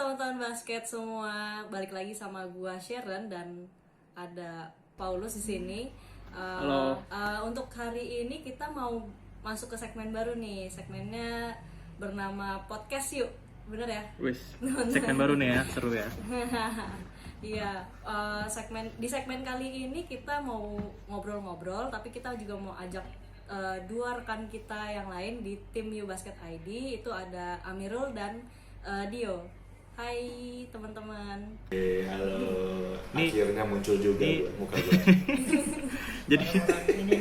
teman-teman basket semua, balik lagi sama gua Sharon dan ada Paulus di sini. Halo. Untuk hari ini kita mau masuk ke segmen baru nih. Segmennya bernama podcast yuk, bener ya? Wis, segmen baru nih ya, seru ya. Iya, segmen kali ini kita mau ngobrol-ngobrol, tapi kita juga mau ajak dua rekan kita yang lain di tim U Basket ID. Itu ada Amirul dan Dio. Hai teman-teman. Halo. Nih- Akhirnya muncul juga nih- muka gue. Jadi orang ini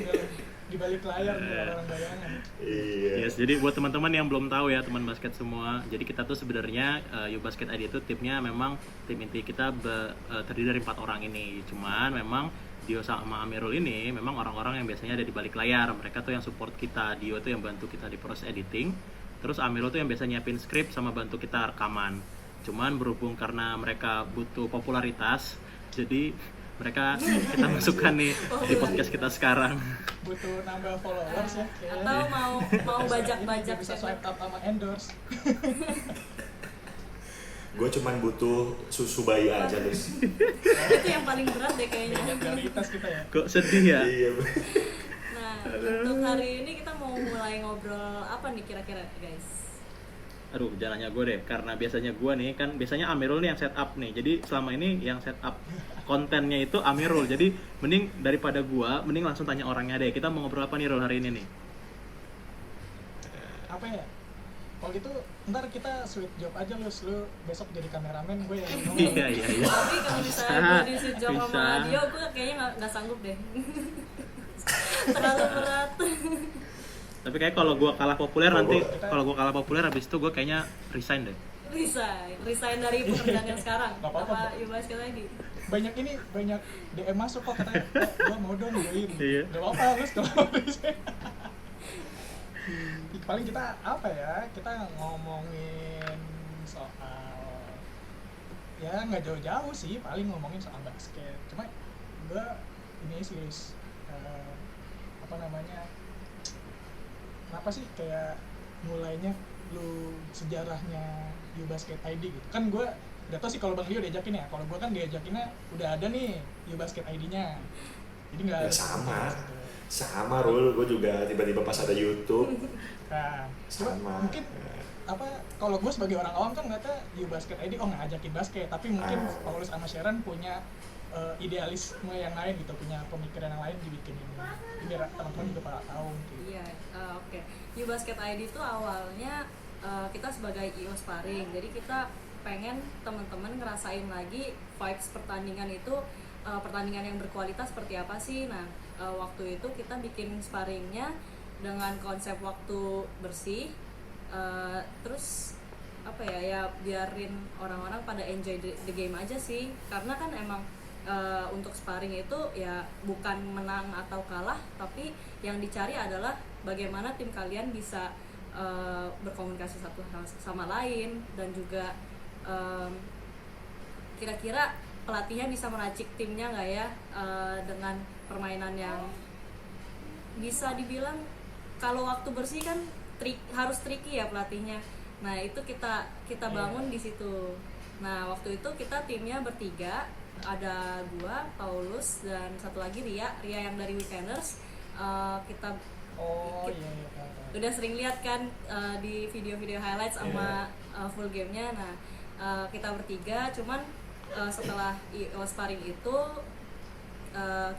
di balik layar nih orang bayangan. Iya. yes, jadi buat teman-teman yang belum tahu ya, teman basket semua. Jadi kita tuh sebenarnya U Basket ID itu timnya memang tim inti kita terdiri dari 4 orang ini. Cuman memang Dio sama Amirul ini memang orang-orang yang biasanya ada di balik layar. Mereka tuh yang support kita. Dio tuh yang bantu kita di proses editing. Terus Amirul tuh yang biasa nyiapin skrip sama bantu kita rekaman. Cuman berhubung karena mereka butuh popularitas, jadi mereka kita masukkan nih di podcast kita sekarang. Butuh nambah followers ya. Atau mau bajak-bajak bisa siapa? swipe up sama endorse. Gue cuman butuh susu bayi aja guys. Itu yang paling berat deh kayaknya. Prioritas kita ya. Kok sedih ya? Iya. Nah, untuk hari ini kita mau mulai ngobrol apa nih kira-kira guys? Aduh, jangan nanya gue deh, karena biasanya gue nih, kan biasanya Amirul nih yang setup nih. Jadi selama ini yang setup kontennya itu Amirul. Jadi mending daripada gue, mending langsung tanya orangnya deh. Kita mau ngobrol apa nih Rul hari ini nih? Apa ya? Kalau gitu ntar kita switch job aja lu besok jadi kameramen, gue yang ngomong. Iya. Tapi kalau misalnya gue disuruh jawab sama Bisa. Dio, gue kayaknya nggak sanggup deh. Terlalu berat. Tapi kayak kalau gue kalah populer Kalau nanti, gua- kalau gue kalah populer habis itu gue kayaknya resign deh. Resign dari pekerjaan yang sekarang. Nggak apa-apa. Apa Yubas lagi? Banyak DM masuk kok katanya, gue mau dong join. Iya. Gak apa-apa, Gus, kalau mau resign. Paling kita apa ya? Kita ngomongin soal ya nggak jauh-jauh sih, paling ngomongin soal basket. Cuma gue ini serius apa namanya? Kenapa sih kayak mulainya lu sejarahnya U Basket ID gitu? Kan gue udah tau sih kalau Bang Rio diajakin ya. Kalau gue kan diajakinnya udah ada nih U Basket ID-nya. Jadi nggak Ya, harus sama. gitu. Sama Rul, gue juga tiba-tiba pas ada YouTube. Nah, cuma Sama. mungkin apa kalau gue sebagai orang awam kan nggak tahu U Basket ID ngajakin basket, tapi mungkin Paulus sama Sharon punya idealisme yang lain gitu, punya pemikiran yang lain dibikin ini. Jadi biar teman-teman juga pada tahu gitu. Iya, oke. U Basket ID itu awalnya kita sebagai IO sparring. Jadi kita pengen teman-teman ngerasain lagi vibes pertandingan itu, pertandingan yang berkualitas seperti apa sih. Nah, waktu itu kita bikin sparringnya dengan konsep waktu bersih. Terus apa ya biarin orang-orang pada enjoy the game aja sih. Karena kan emang untuk sparring itu ya bukan menang atau kalah, tapi yang dicari adalah bagaimana tim kalian bisa berkomunikasi satu sama lain, dan juga kira-kira pelatihnya bisa meracik timnya nggak ya dengan permainan yang bisa dibilang kalau waktu bersih kan harus tricky ya pelatihnya. Nah itu kita bangun di situ. Nah waktu itu kita timnya bertiga, ada gua, Paulus, dan satu lagi Ria yang dari Weekenders. Kita Iya. udah sering lihat kan di video-video highlights sama full gamenya. Nah kita bertiga, cuman setelah sparring itu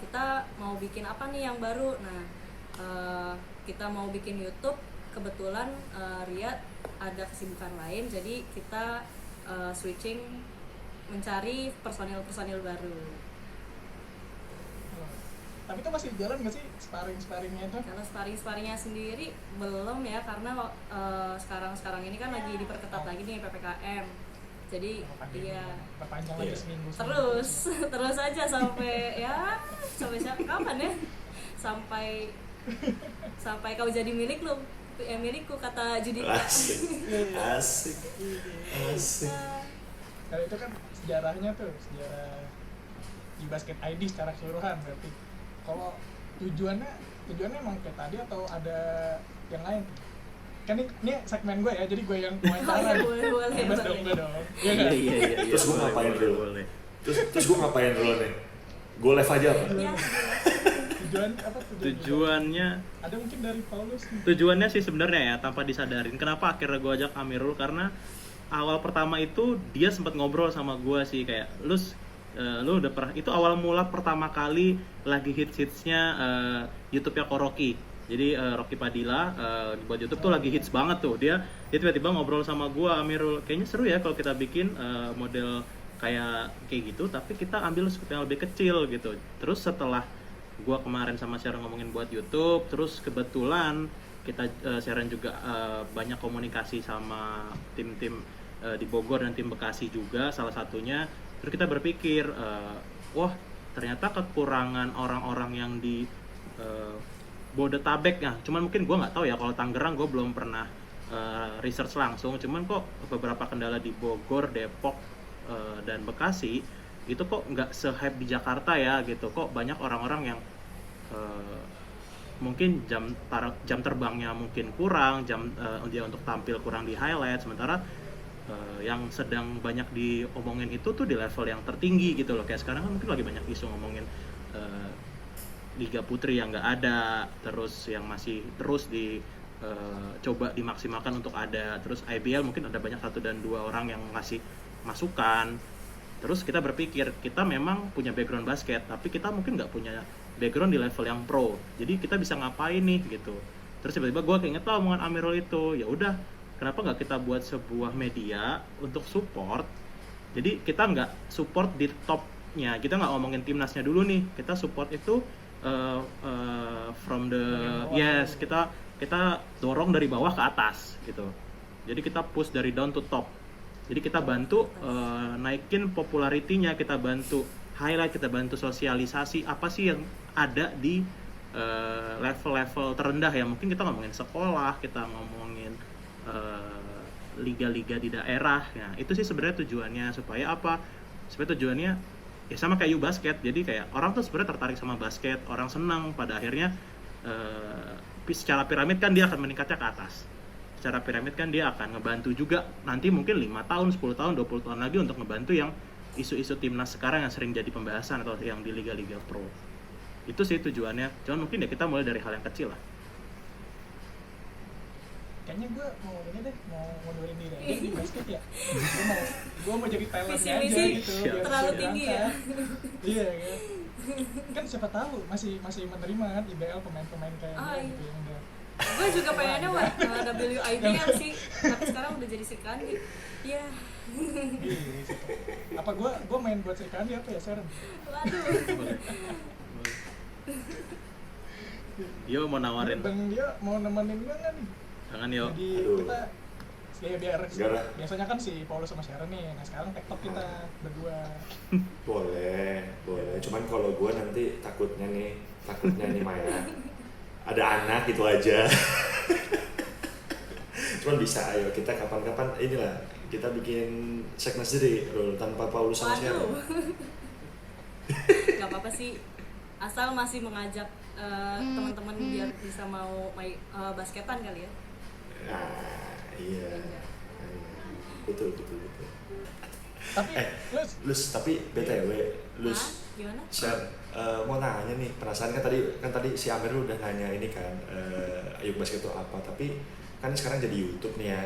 kita mau bikin apa nih yang baru. Nah kita mau bikin YouTube. Kebetulan Ria ada kesibukan lain, jadi kita switching mencari personil baru. Tapi itu masih jalan nggak sih sparringnya itu? Kalau sparringnya sendiri belum ya, karena sekarang ini kan lagi diperketat lagi nih PPKM. Jadi iya Perpanjang lagi seminggu. terus aja sampai kapan ya? Sampai kau jadi milikku, kata Judika. Asik. Kalau itu kan sejarah di basket ID secara keseluruhan berarti. Kalau tujuannya emang kayak tadi atau ada yang lain? kan ini segmen gue ya, jadi gue yang Oh wawancara. iya, boleh Bebas dong, gue dong. Iya nggak? Iya. Terus gua ngapain boleh, dulu? boleh. Terus gue ngapain dulu nih? Gue live aja apa? Ya, Tujuan apa Tujuannya ada mungkin dari Paulus nih. tujuannya sih sebenarnya ya tanpa disadarin kenapa akhirnya gue ajak Amirul, karena awal pertama itu dia sempat ngobrol sama gue sih kayak lu udah pernah, itu awal mula pertama kali lagi hitsnya YouTube-nya Koroki. Jadi Rocky Padilla buat YouTube tuh lagi hits banget tuh. Dia tiba-tiba ngobrol sama gue, Amirul, kayaknya seru ya kalau kita bikin model kayak gitu, tapi kita ambil scope yang lebih kecil gitu. Terus setelah gua kemarin sama Sharon ngomongin buat YouTube, terus kebetulan kita Sharon juga banyak komunikasi sama tim-tim di Bogor dan tim Bekasi juga salah satunya. Terus kita berpikir wah ternyata kekurangan orang-orang yang di Bodetabek ya, cuman mungkin gua nggak tahu ya kalau Tangerang gua belum pernah research langsung, cuman kok beberapa kendala di Bogor, Depok dan Bekasi itu kok nggak se-hype di Jakarta ya gitu. Kok banyak orang-orang yang mungkin jam terbangnya mungkin kurang, dia untuk tampil kurang di highlight, sementara yang sedang banyak diomongin itu tuh di level yang tertinggi gitu loh. Kayak sekarang kan mungkin lagi banyak isu ngomongin Liga Putri yang nggak ada, terus yang masih terus coba dimaksimalkan untuk ada, terus IBL mungkin ada banyak 1 dan 2 orang yang ngasih masukan. Terus kita berpikir kita memang punya background basket, tapi kita mungkin nggak punya background di level yang pro. Jadi kita bisa ngapain nih gitu. Terus tiba-tiba gue keinget lah omongan Amirul itu. Ya udah, kenapa nggak kita buat sebuah media untuk support. Jadi kita nggak support di topnya, kita nggak ngomongin timnasnya dulu nih. Kita support itu from the kita dorong dari bawah ke atas gitu. Jadi kita push dari down to top. Jadi kita bantu naikin popularitinya, kita bantu highlight, kita bantu sosialisasi apa sih yang ada di level-level terendah ya. Mungkin kita ngomongin sekolah, kita ngomongin liga-liga di daerah. Nah, itu sih sebenarnya tujuannya, supaya apa? Supaya tujuannya ya sama kayak U-Basket. Jadi kayak orang tuh sebenarnya tertarik sama basket, orang senang, pada akhirnya secara piramid kan dia akan meningkatnya ke atas. Secara piramid kan dia akan ngebantu juga nanti mungkin 5 tahun, 10 tahun, 20 tahun lagi untuk ngebantu yang isu-isu timnas sekarang yang sering jadi pembahasan atau yang di liga-liga pro. Itu sih tujuannya. Cuman mungkin ya kita mulai dari hal yang kecil lah. Kayaknya gue mau ini deh, mau mundurin diri aja di basket ya. Gue mau jadi talent Visi aja misi gitu. terlalu biar tinggi diangkat. ya. Iya kan. Kan siapa tahu masih menerima kan IBL pemain-pemain kayak Oh, dia iya. gitu yang udah. Gue juga pengennya WIBL sih, tapi sekarang udah jadi Sri Kandi. Iya. Apa gue main buat Sri Kandi apa ya Sharon? Waduh. Yo mau nawarin. Bang dia mau nemenin gue nggak nih? Jangan yo. Jadi Aduh. kita ya biar Gara. biasanya kan si Paulus sama Sharon nih, nah sekarang TikTok kita berdua. Boleh. Cuman kalau gue nanti takutnya nih Maya, ada anak gitu aja. Cuman bisa, ayo kita kapan-kapan inilah kita bikin segmen sendiri tanpa Paulus sama Sharon. Waduh. Gak apa-apa sih, asal masih mengajak teman-teman biar bisa mau basketan kali ya. Nah, iya. Betul. Tapi Lus, Tapi BTW, Hah? Gimana? Share, mau nanya nih, penasaran kan tadi si Amir udah nanya ini kan, Ayuk Basket itu apa, tapi kan sekarang jadi YouTube nih ya.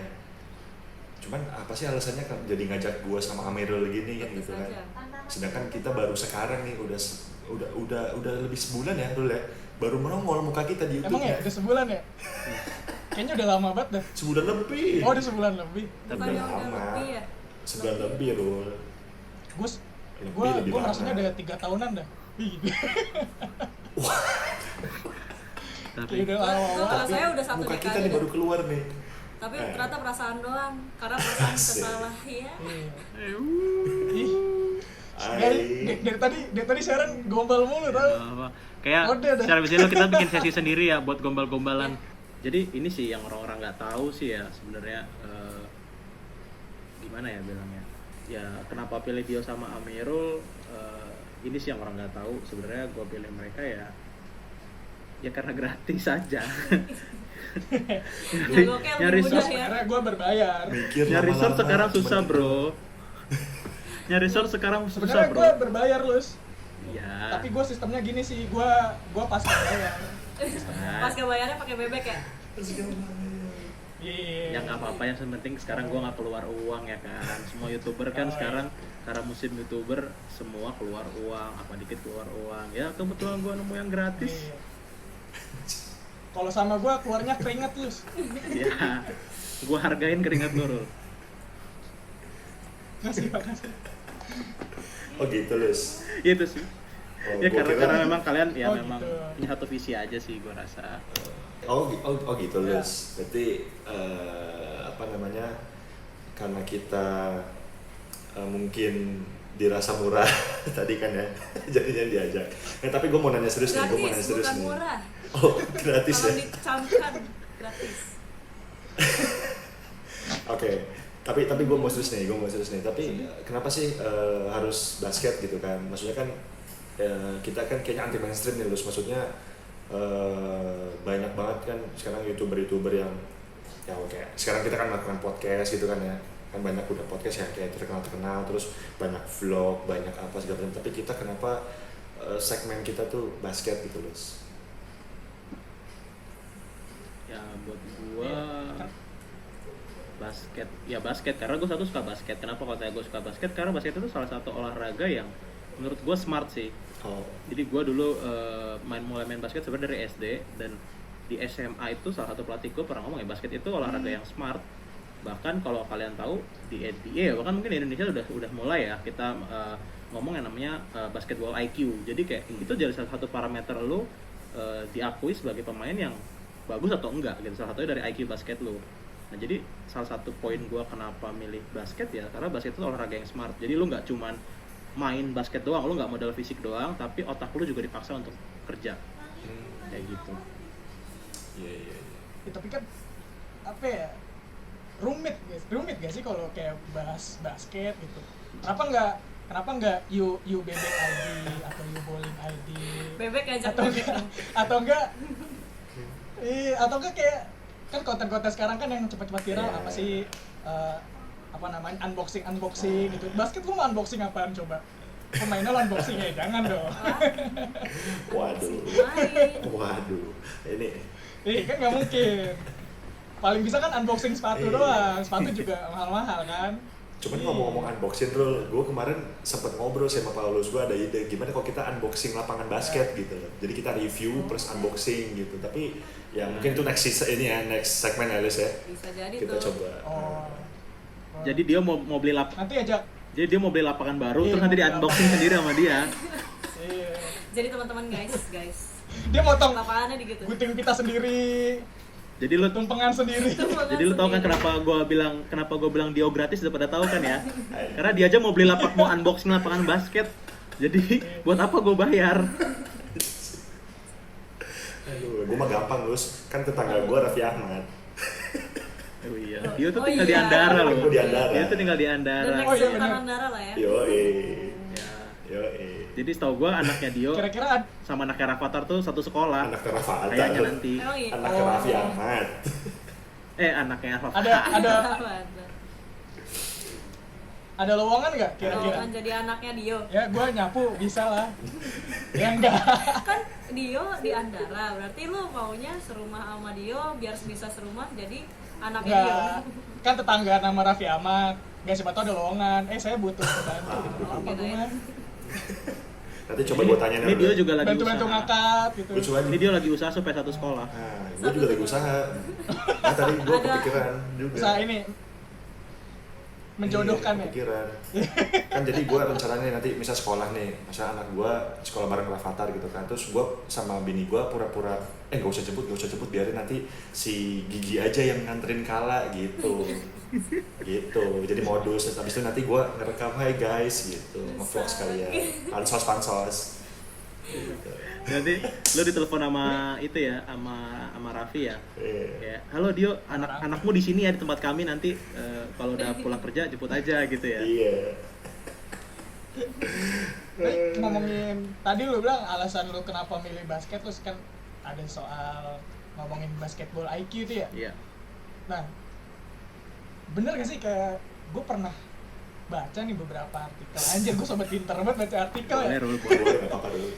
Cuman apa sih alasannya kan jadi ngajak gua sama Amirul gini kan gitu kan. Sedangkan kita baru sekarang nih udah lebih sebulan ya Rul ya. Baru menongol muka kita di YouTube. emang ya udah sebulan ya? Kayaknya udah lama banget dah. Sebulan lebih. Oh udah sebulan lebih. Bukannya Udah udah lama. lebih ya? Sebulan lebih Rul. Lebih Gue lama. rasanya udah 3 tahunan dah. Wih, gitu. Tapi Kayak udah lama Kalau banget. saya udah satu Muka kita dekade nih baru keluar nih. Tapi ternyata perasaan doang, karena perasaan Asik. kesalah ya. Iya. Ih, dari tadi Sharon gombal mulu tau. apa? Kayak Udah dah. secara biasanya kita bikin sesi sendiri ya buat gombal-gombalan. Jadi ini sih yang orang-orang nggak tahu sih ya sebenarnya gimana ya bilangnya. Ya kenapa pilih Dio sama Amirul? Ini sih yang orang nggak tahu. Sebenarnya gue pilih mereka ya Ya karena gratis aja. Nyogoknya Nyari lebih mudah source ya. Karena gue berbayar. Mikir Nyari lama-lama, source sekarang cuman susah, gitu. Bro. Nyari source sekarang susah, Sebenarnya Bro. gue berbayar Lus, Iya. tapi gue sistemnya gini sih, gue pas bayar. Nah, Pas kebayarnya pakai bebek ya. Iya. ya nggak apa-apa, yang penting sekarang gua nggak keluar uang ya kan. Semua youtuber kan Oh, sekarang karena musim youtuber semua keluar uang, apa dikit keluar uang. Ya kebetulan gua nemu yang gratis. Iya. Kalau sama gue keluarnya keringat Lus. Ya, gua hargain keringat Nurul. Makasih. Oh gitu Lus. Itu sih. Oh, Ya gua kira- karena memang kalian ya Oh, memang gitu. punya satu visi aja sih gua rasa. Oh gitu Ya. Lus. Berarti apa namanya? Karena kita mungkin dirasa murah tadi kan ya, jadinya diajak. Tapi gue mau nanya serius nih, gue mau nanya Gratis, serius bukan nih. murah. Oh gratis Kalau ya? dicamkan gratis. Oke, tapi gue mau serius nih, Tapi kenapa sih harus basket gitu kan? Maksudnya kan kita kan kayaknya anti mainstream nih, Lus. Maksudnya banyak banget kan sekarang youtuber yang ya oke. Sekarang kita kan melakukan podcast gitu kan ya. Kan banyak udah podcast yang kayak terkenal, terus banyak vlog, banyak apa segala macam. Tapi kita kenapa segmen kita tuh basket gitu, Lus? Ya buat gua basket karena gue satu suka basket. Kenapa kalau gue suka basket? Karena basket itu salah satu olahraga yang menurut gue smart sih. Oh, Jadi gue dulu mulai main basket sebenarnya dari SD, dan di SMA itu salah satu pelatih gue pernah ngomong ya, basket itu olahraga yang smart. Bahkan kalau kalian tahu di NBA, bahkan mungkin di Indonesia udah mulai ya kita ngomong yang namanya basketball IQ. Jadi kayak itu jadi salah satu parameter lo diakui sebagai pemain yang bagus atau enggak gitu. Salah satunya dari IQ basket lo. Nah jadi salah satu poin gue kenapa milih basket ya karena basket itu olahraga yang smart. Jadi lo nggak cuman main basket doang, lo nggak modal fisik doang, tapi otak lo juga dipaksa untuk kerja kayak gitu. iya. Ya, tapi kan apa ya, rumit gak sih kalau kayak bahas basket gitu. Kenapa nggak you bebek ID atau you bowling ID Bebek ngajak atau bebek. enggak atau enggak kayak kan konten-konten sekarang kan yang cepat-cepat viral Yeah. apa sih apa namanya unboxing gitu. Basket lu mau unboxing apaan coba? Pemainnya lo unboxing ya, jangan dong. Waduh, Main. ini Kan nggak mungkin. Paling bisa kan unboxing sepatu Iya. doang. Sepatu juga mahal-mahal kan. cuman ngomong-ngomong unboxing Rul, gue kemarin sempet ngobrol sama Paulus, gue ada ide gimana kalau kita unboxing lapangan basket gitu loh. Jadi kita review plus unboxing gitu. Tapi ya mungkin itu next segmen ya Lus ya. Bisa jadi Kita tuh. coba. Oh. Jadi dia mau beli Nanti ajak. jadi dia mau beli lapangan baru, Iya, terus nanti di mau beli unboxing sendiri sama dia. Iya. Jadi teman-teman guys. Dia motong Lapangannya di gitu. gunting pita sendiri, Jadi lu tumpengan sendiri. Jadi lu tahu kan kenapa gue bilang Dio gratis, udah pada tahu kan ya? Karena dia aja mau unboxing lapangan basket. Jadi buat apa gue bayar? Aduh, gue mah gampang Lus, kan tetangga gue Raffi Ahmad. Oh iya, Dio tuh Oh tinggal di iya. Andara loh. Gua di Andara. Dia tuh tinggal di Dan Andara. Oh, iya, next benar. Andara lah ya. Ya. Jadi setahu gue anaknya Dio Kira-kira sama anaknya Rafathar tuh satu sekolah. Anak Rafa Kayaknya nanti. Emang iya. Anak Oh. Raffi Ahmad. Anaknya Rafathar. ada lowongan nggak Kalau kira-kira? kan jadi anaknya Dio. Ya gue nyapu bisa lah. Ya enggak. Kan Dio di Andara, berarti lu maunya serumah sama Dio biar bisa serumah jadi anaknya Dio. Enggak. Kan tetangga nama Raffi Ahmad. Gak siapa tau ada lowongan. Saya butuh bantu. Apa gue mah? Nanti coba gue tanya Ini Dio juga lagi Bantu-bantu usaha. ngangkat gitu. Lucu aja. Ini Dio lagi usaha supaya satu sekolah. Nah, gue juga lagi usaha. Nah, tadi gue Ada- kepikiran juga. Usaha ini menjodohkan Iya, ya. kepikiran. Kan jadi gue rencananya nanti misal sekolah nih, masa anak gue sekolah bareng Rafathar gitu kan, terus gue sama bini gue pura-pura gak usah jemput, biarin nanti si Gigi aja yang nganterin Kala gitu. Gitu, jadi modus. Terus habis itu nanti gue ngerekam, hai guys gitu, nge-vlog sekalian, pansos gitu. Nanti lu ditelepon sama itu ya, sama Raffi ya. Iya. Kayak, halo Dio, anakmu di sini ya di tempat kami, nanti kalau udah pulang kerja jemput aja gitu ya. Iya. Ngomongin tadi lu bilang alasan lu kenapa milih basket, terus kan ada soal ngomongin basketball IQ itu ya. Iya. Nah, bener gak sih kayak gue pernah baca nih beberapa artikel. Anjir, gue sobat pinter banget baca artikel Boleh, ya. Rul, Boleh, boleh. nggak apa-apa dulu.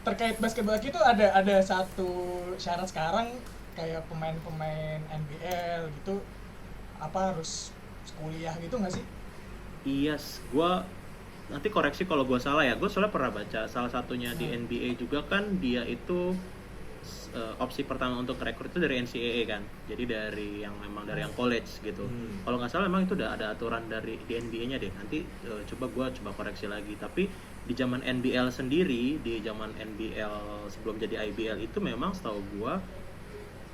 Terkait basketball IQ itu ada satu syarat sekarang kayak pemain-pemain NBL gitu apa harus kuliah gitu nggak sih? Iya, gua nanti koreksi kalau gua salah ya. Gua soalnya pernah baca salah satunya di NBA juga kan dia itu opsi pertama untuk rekrut itu dari NCAA kan. Jadi dari yang memang dari yang college gitu. Kalau nggak salah memang itu udah ada aturan dari di NBA-nya deh. Nanti coba koreksi lagi. Tapi di zaman NBL sendiri, di zaman NBL sebelum jadi IBL itu memang setahu gua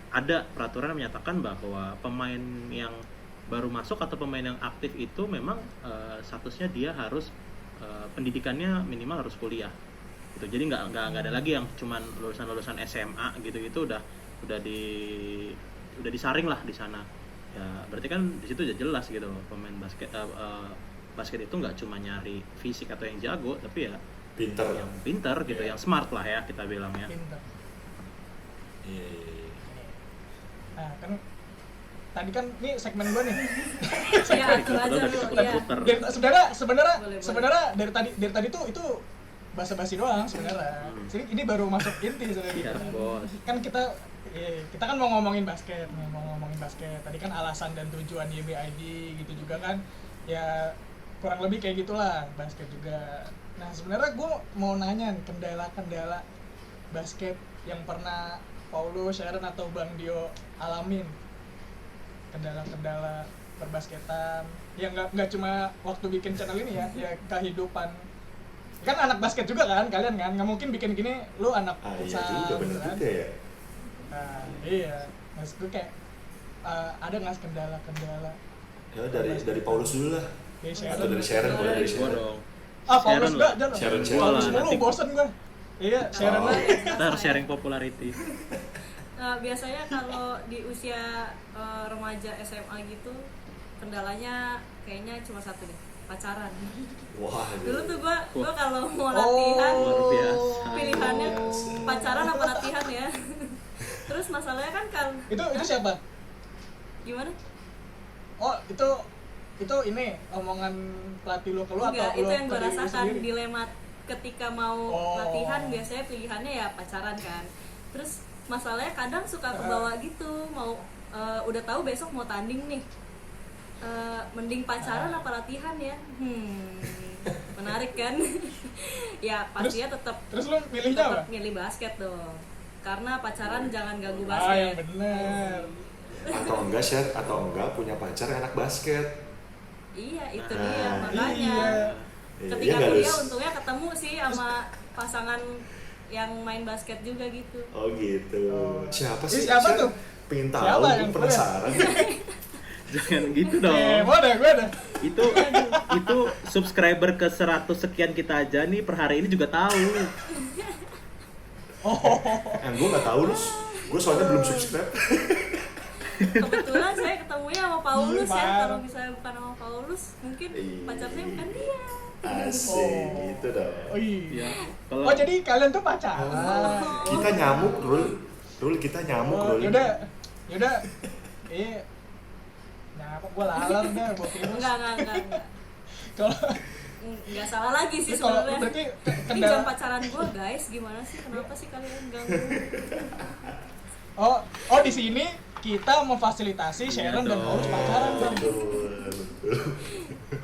ada peraturan yang menyatakan bahwa pemain yang baru masuk atau pemain yang aktif itu memang statusnya dia harus pendidikannya minimal harus kuliah gitu. Jadi nggak ada lagi yang cuman lulusan SMA gitu udah disaring lah di sana ya. Berarti kan di situ udah jelas gitu pemain basket itu nggak cuma nyari fisik atau yang jago, tapi ya Pinter. yang pinter gitu, yang smart lah ya kita bilang ya. Pinter. Iya. Nah kan tadi kan ini segmen gue nih. Ya atur aja lu. Iya. Sebenarnya dari tadi tuh itu basa-basi doang sebenarnya. Jadi ini baru masuk inti sebenarnya. Iya, bos. Kan kita kan mau ngomongin basket nih, Tadi kan alasan dan tujuan YBID gitu juga kan. Ya kurang lebih kayak gitulah basket juga. Nah sebenarnya gue mau nanya nih kendala-kendala basket yang pernah Paulus, Sharon atau Bang Dio alamin. Kendala-kendala perbasketan yang nggak cuma waktu bikin channel ini ya kehidupan kan anak basket juga kan kalian kan nggak mungkin bikin gini lu anak Iya futsal juga, bener kan? juga ya. Nah iya maksud gue kayak ada nggak kendala-kendala Ya dari Paulus dulu lah. dari Atau dari Sharon, boleh dari Gua Sharon. dong. Paulus Sharon enggak lah. jangan Sharon, Paulus Sharon. mulu Nanti- bosen gue iya Sharon Oh. lah Kita harus sharing popularity. Biasanya kalau di usia remaja SMA gitu kendalanya kayaknya cuma satu deh, pacaran. Wah. Dulu tuh gua kalau mau Oh. latihan Luar biasa. pilihannya pacaran apa latihan ya. Terus masalahnya kan itu siapa gimana? oh itu ini omongan pelatih lu keluar Enggak, atau itu lu yang gue ke diri lu rasakan sendiri? dilema ketika mau Oh. latihan biasanya pilihannya ya pacaran kan. Terus masalahnya kadang suka kebawa gitu mau udah tahu besok mau tanding nih. Mending pacaran apa latihan ya? Menarik kan? Ya pastinya terus lu milihnya apa? milih basket dong. Karena pacaran jangan ganggu yang basket. bener Atau enggak punya pacar anak basket. Iya, itu dia makanya. iya Ketika nggak, kuliah Lus? untungnya ketemu sih sama pasangan yang main basket juga gitu. Oh gitu. Oh. Siapa Ini sih? siapa Sharon? tuh? Pengen tahu, Siapa gue yang penasaran. Jangan gitu dong. mau dah gue dah Itu subscriber ke 100 sekian kita aja nih per hari ini juga tahu. Gue nggak tahu Lus. Gue soalnya belum subscribe. Kebetulan saya ketemunya sama Paulus ya. Parah. Kalau misalnya bukan sama Paulus, mungkin Iya. pacar saya bukan dia. Asik, gitu dong. oh iya Ya, kalau oh jadi kalian tuh pacaran Kita nyamuk, Rul kita nyamuk, oh, Rul. yaudah nah apa gue lalar dah buat ini Enggak. kalau Enggak salah lagi sih Ini kalau sebenarnya. berarti Ini kendala- jam pacaran gue guys, gimana sih? Kenapa sih kalian ganggu? oh di sini kita memfasilitasi Sharon dan dong. Paulus pacaran bang Betul.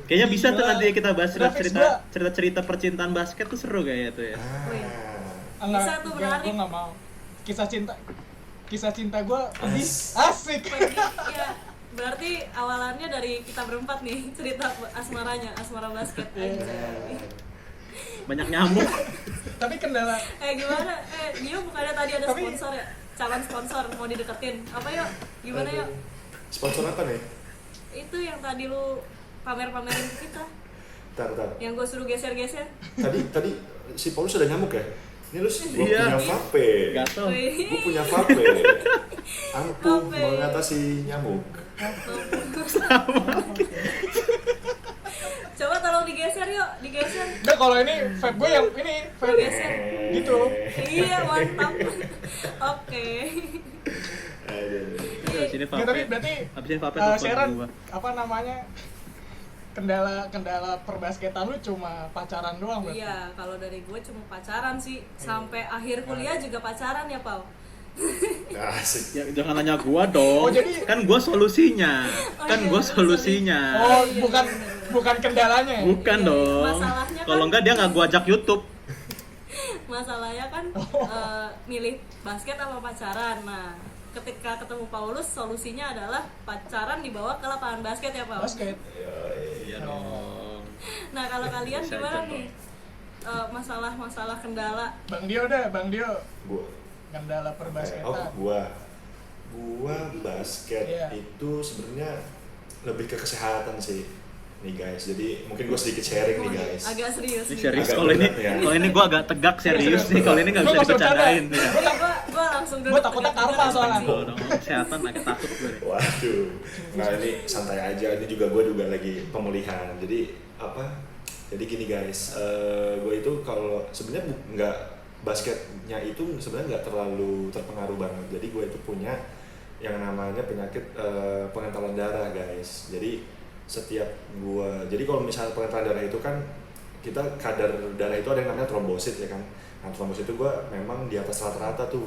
kayaknya bisa tuh Gila. nanti kita bahas Grafis gua. cerita percintaan basket tuh seru kayaknya tuh ya. Oh iya. Ah, Bisa tuh, menarik. gue nggak mau kisah cinta gue lebih asik Ya, berarti awalannya dari kita berempat nih cerita asmara basket. Anjay. Banyak nyamuk. tapi kendala Gimana? Dia bukannya tadi ada Tapi- sponsor ya? Calon sponsor mau dideketin. Apa yuk? Gimana yuk? Sponsor apa nih? Itu yang tadi lu pamer-pamerin ke kita. Bentar. Yang gue suruh geser-geser. Tadi si Paulus sudah nyamuk ya? Ini lu gue Iya. punya vape. Gatel. Gue punya vape. Ampuh Vape. mengatasi nyamuk. Coba tolong digeser yuk, digeser. Nggak, kalau ini vibe gue yang ini vibe Geser. gitu. Iya, mantap. Oke. Abis ini Ya, tapi vape. berarti Abis ini vape telepon Sharon, gua. apa namanya, kendala perbasketan lu cuma pacaran doang berarti? Iya, kalau dari gue cuma pacaran sih. Sampai akhir kuliah juga pacaran ya, Pau. Asik. Ya, jangan nanya gua dong. Oh, jadi- kan gua solusinya. Oh, kan iya, gua sorry. solusinya. Oh, Iya, bukan bener-bener. bukan kendalanya ya? Bukan Iya, dong. masalahnya Kalau kan- enggak dia nggak gua ajak YouTube. Masalahnya kan milih basket sama pacaran. Nah, ketika ketemu Paulus, solusinya adalah pacaran dibawa ke lapangan basket ya, Paul. Basket. Iya dong. Nah, kalau kalian Bisa gimana aja, nih? Masalah-masalah kendala. Bang Dio deh, Bang Dio. Gua Kendala oh perbasketan. gua basket Iya. itu sebenarnya lebih ke kesehatan sih nih guys. Jadi mungkin gua sedikit sharing nih guys. Agak serius. Ini nih. serius. Agak Kalau ini berat ya. kalau ini gua agak tegak serius nih. Kalau ini nggak Gua bisa nggak bercanda. dibicarain. Ya. Gua langsung Gua takutnya tegak karma juga soalnya. sih. Kalau dong kesehatan agak takut gue. nih. Waduh, nah ini santai aja. Ini juga gue juga lagi pemulihan. Jadi apa? Jadi gini guys, gue itu kalau sebenarnya nggak basketnya itu sebenarnya nggak terlalu terpengaruh banget. Jadi gue itu punya yang namanya penyakit pengentalan darah guys. Jadi setiap jadi kalau misalnya pengentalan darah itu kan kita kadar darah itu ada yang namanya trombosit ya kan. Nah trombosit itu gue memang di atas rata-rata tuh.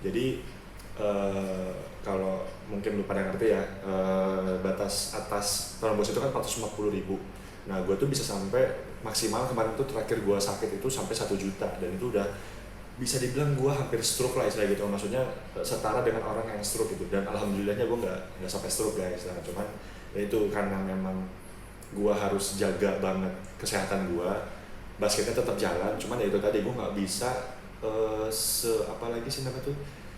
Jadi kalau mungkin lu pada ngerti ya, batas atas trombosit itu kan 450.000. Nah gue tuh bisa sampai maksimal kemarin tuh terakhir gue sakit itu sampai 1 juta, dan itu udah bisa dibilang gue hampir stroke lah istilah gitu, maksudnya setara dengan orang yang stroke gitu. Dan alhamdulillahnya gue nggak sampai stroke guys. Nah cuman ya itu karena memang gue harus jaga banget kesehatan gue, basketnya tetap jalan, cuman ya itu tadi gue nggak bisa apalagi sih namanya tuh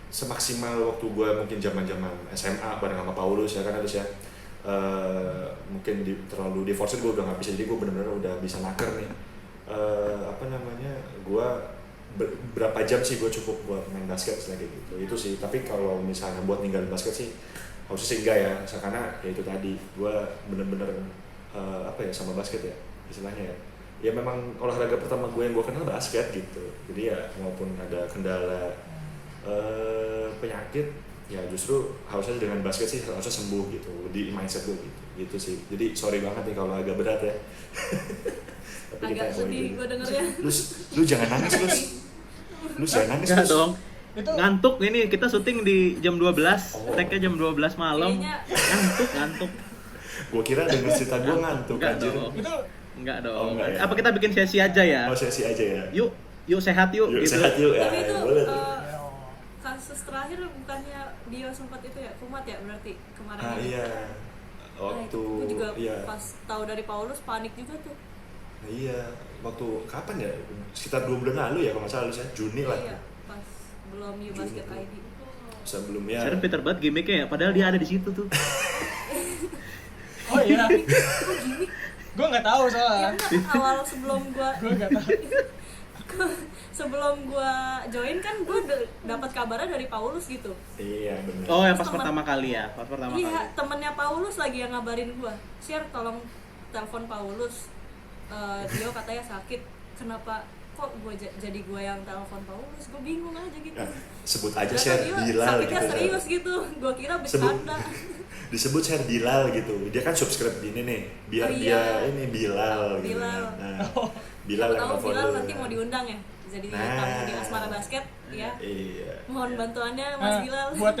semaksimal waktu gue mungkin zaman SMA bareng sama Paulus ya kan, harus ya mungkin terlalu diforsir, gue udah nggak bisa. Jadi gue benar-benar udah bisa naker nih, apa namanya, gue berapa jam sih gue cukup buat main basket kayak gitu, itu sih. Tapi kalau misalnya buat ninggalin basket sih harusnya sih enggak ya, karena ya itu tadi gue bener-bener apa ya sama basket ya istilahnya ya memang olahraga pertama gue yang gue kenal basket gitu. Jadi ya maupun ada kendala penyakit ya justru harusnya dengan basket sih harusnya sembuh gitu, di mindset gue gitu sih. Jadi sorry banget nih kalau agak berat ya. Tapi Agak kita sedih gitu. gue dengernya. Lu jangan nangis lu jangan nangis Enggak Lus. dong. Itu Ngantuk ini, kita syuting di jam 12, tag-nya jam 12 malam. Kayaknya- Ngantuk. Gue kira denger cerita gue ngantuk Enggak anjir. dong. itu Enggak Oh, dong. enggak ya. Apa kita bikin sesi aja ya? Oh sesi aja ya. Yuk sehat yuk, Yuk gitu. sehat yuk ya. Tapi itu Boleh tuh. ya, kasus terakhir bukannya Dio sempat itu ya kumat ya berarti kemarin Ah ini? iya. Nah, Waktu itu gue juga iya. pas tahu dari Paulus panik juga tuh. Nah, iya, waktu kapan ya? Sekitar 2 bulan lalu ya kalau nggak salah, Lus, ya. Juni lah. Iya, pas belum You Basket Juni. ID. Sebelum ya. Sekarang Peter banget gimmicknya ya, padahal dia ada di situ tuh. oh iya, gue nggak tahu Ya soalnya, enggak, awal sebelum gua gue nggak tahu. sebelum gua join kan gua dapat kabarnya dari Paulus gitu. Iya benar. Oh, yang pas Teman- pertama kali ya, pas pertama Iya, kali. temennya Paulus lagi yang ngabarin gua. Share tolong telepon Paulus. Dia katanya sakit. Kenapa kok gua jadi gua yang telepon Paulus? Gua bingung aja gitu. Nah, sebut aja Ternyata share dia Bilal sakitnya gitu. serius gitu. Gua kira bercanda. Disebut share Bilal gitu. Dia kan subscribe gini nih, biar Oh, dia iya. ini Bilal gitu. Bilal. Nah, Bilal yang Tahu telepon Bilal lu. nanti mau diundang ya. Jadi Nah. tamu di Asmara Basket ya. Iya. Mohon bantuannya Mas Nah, Bilal. buat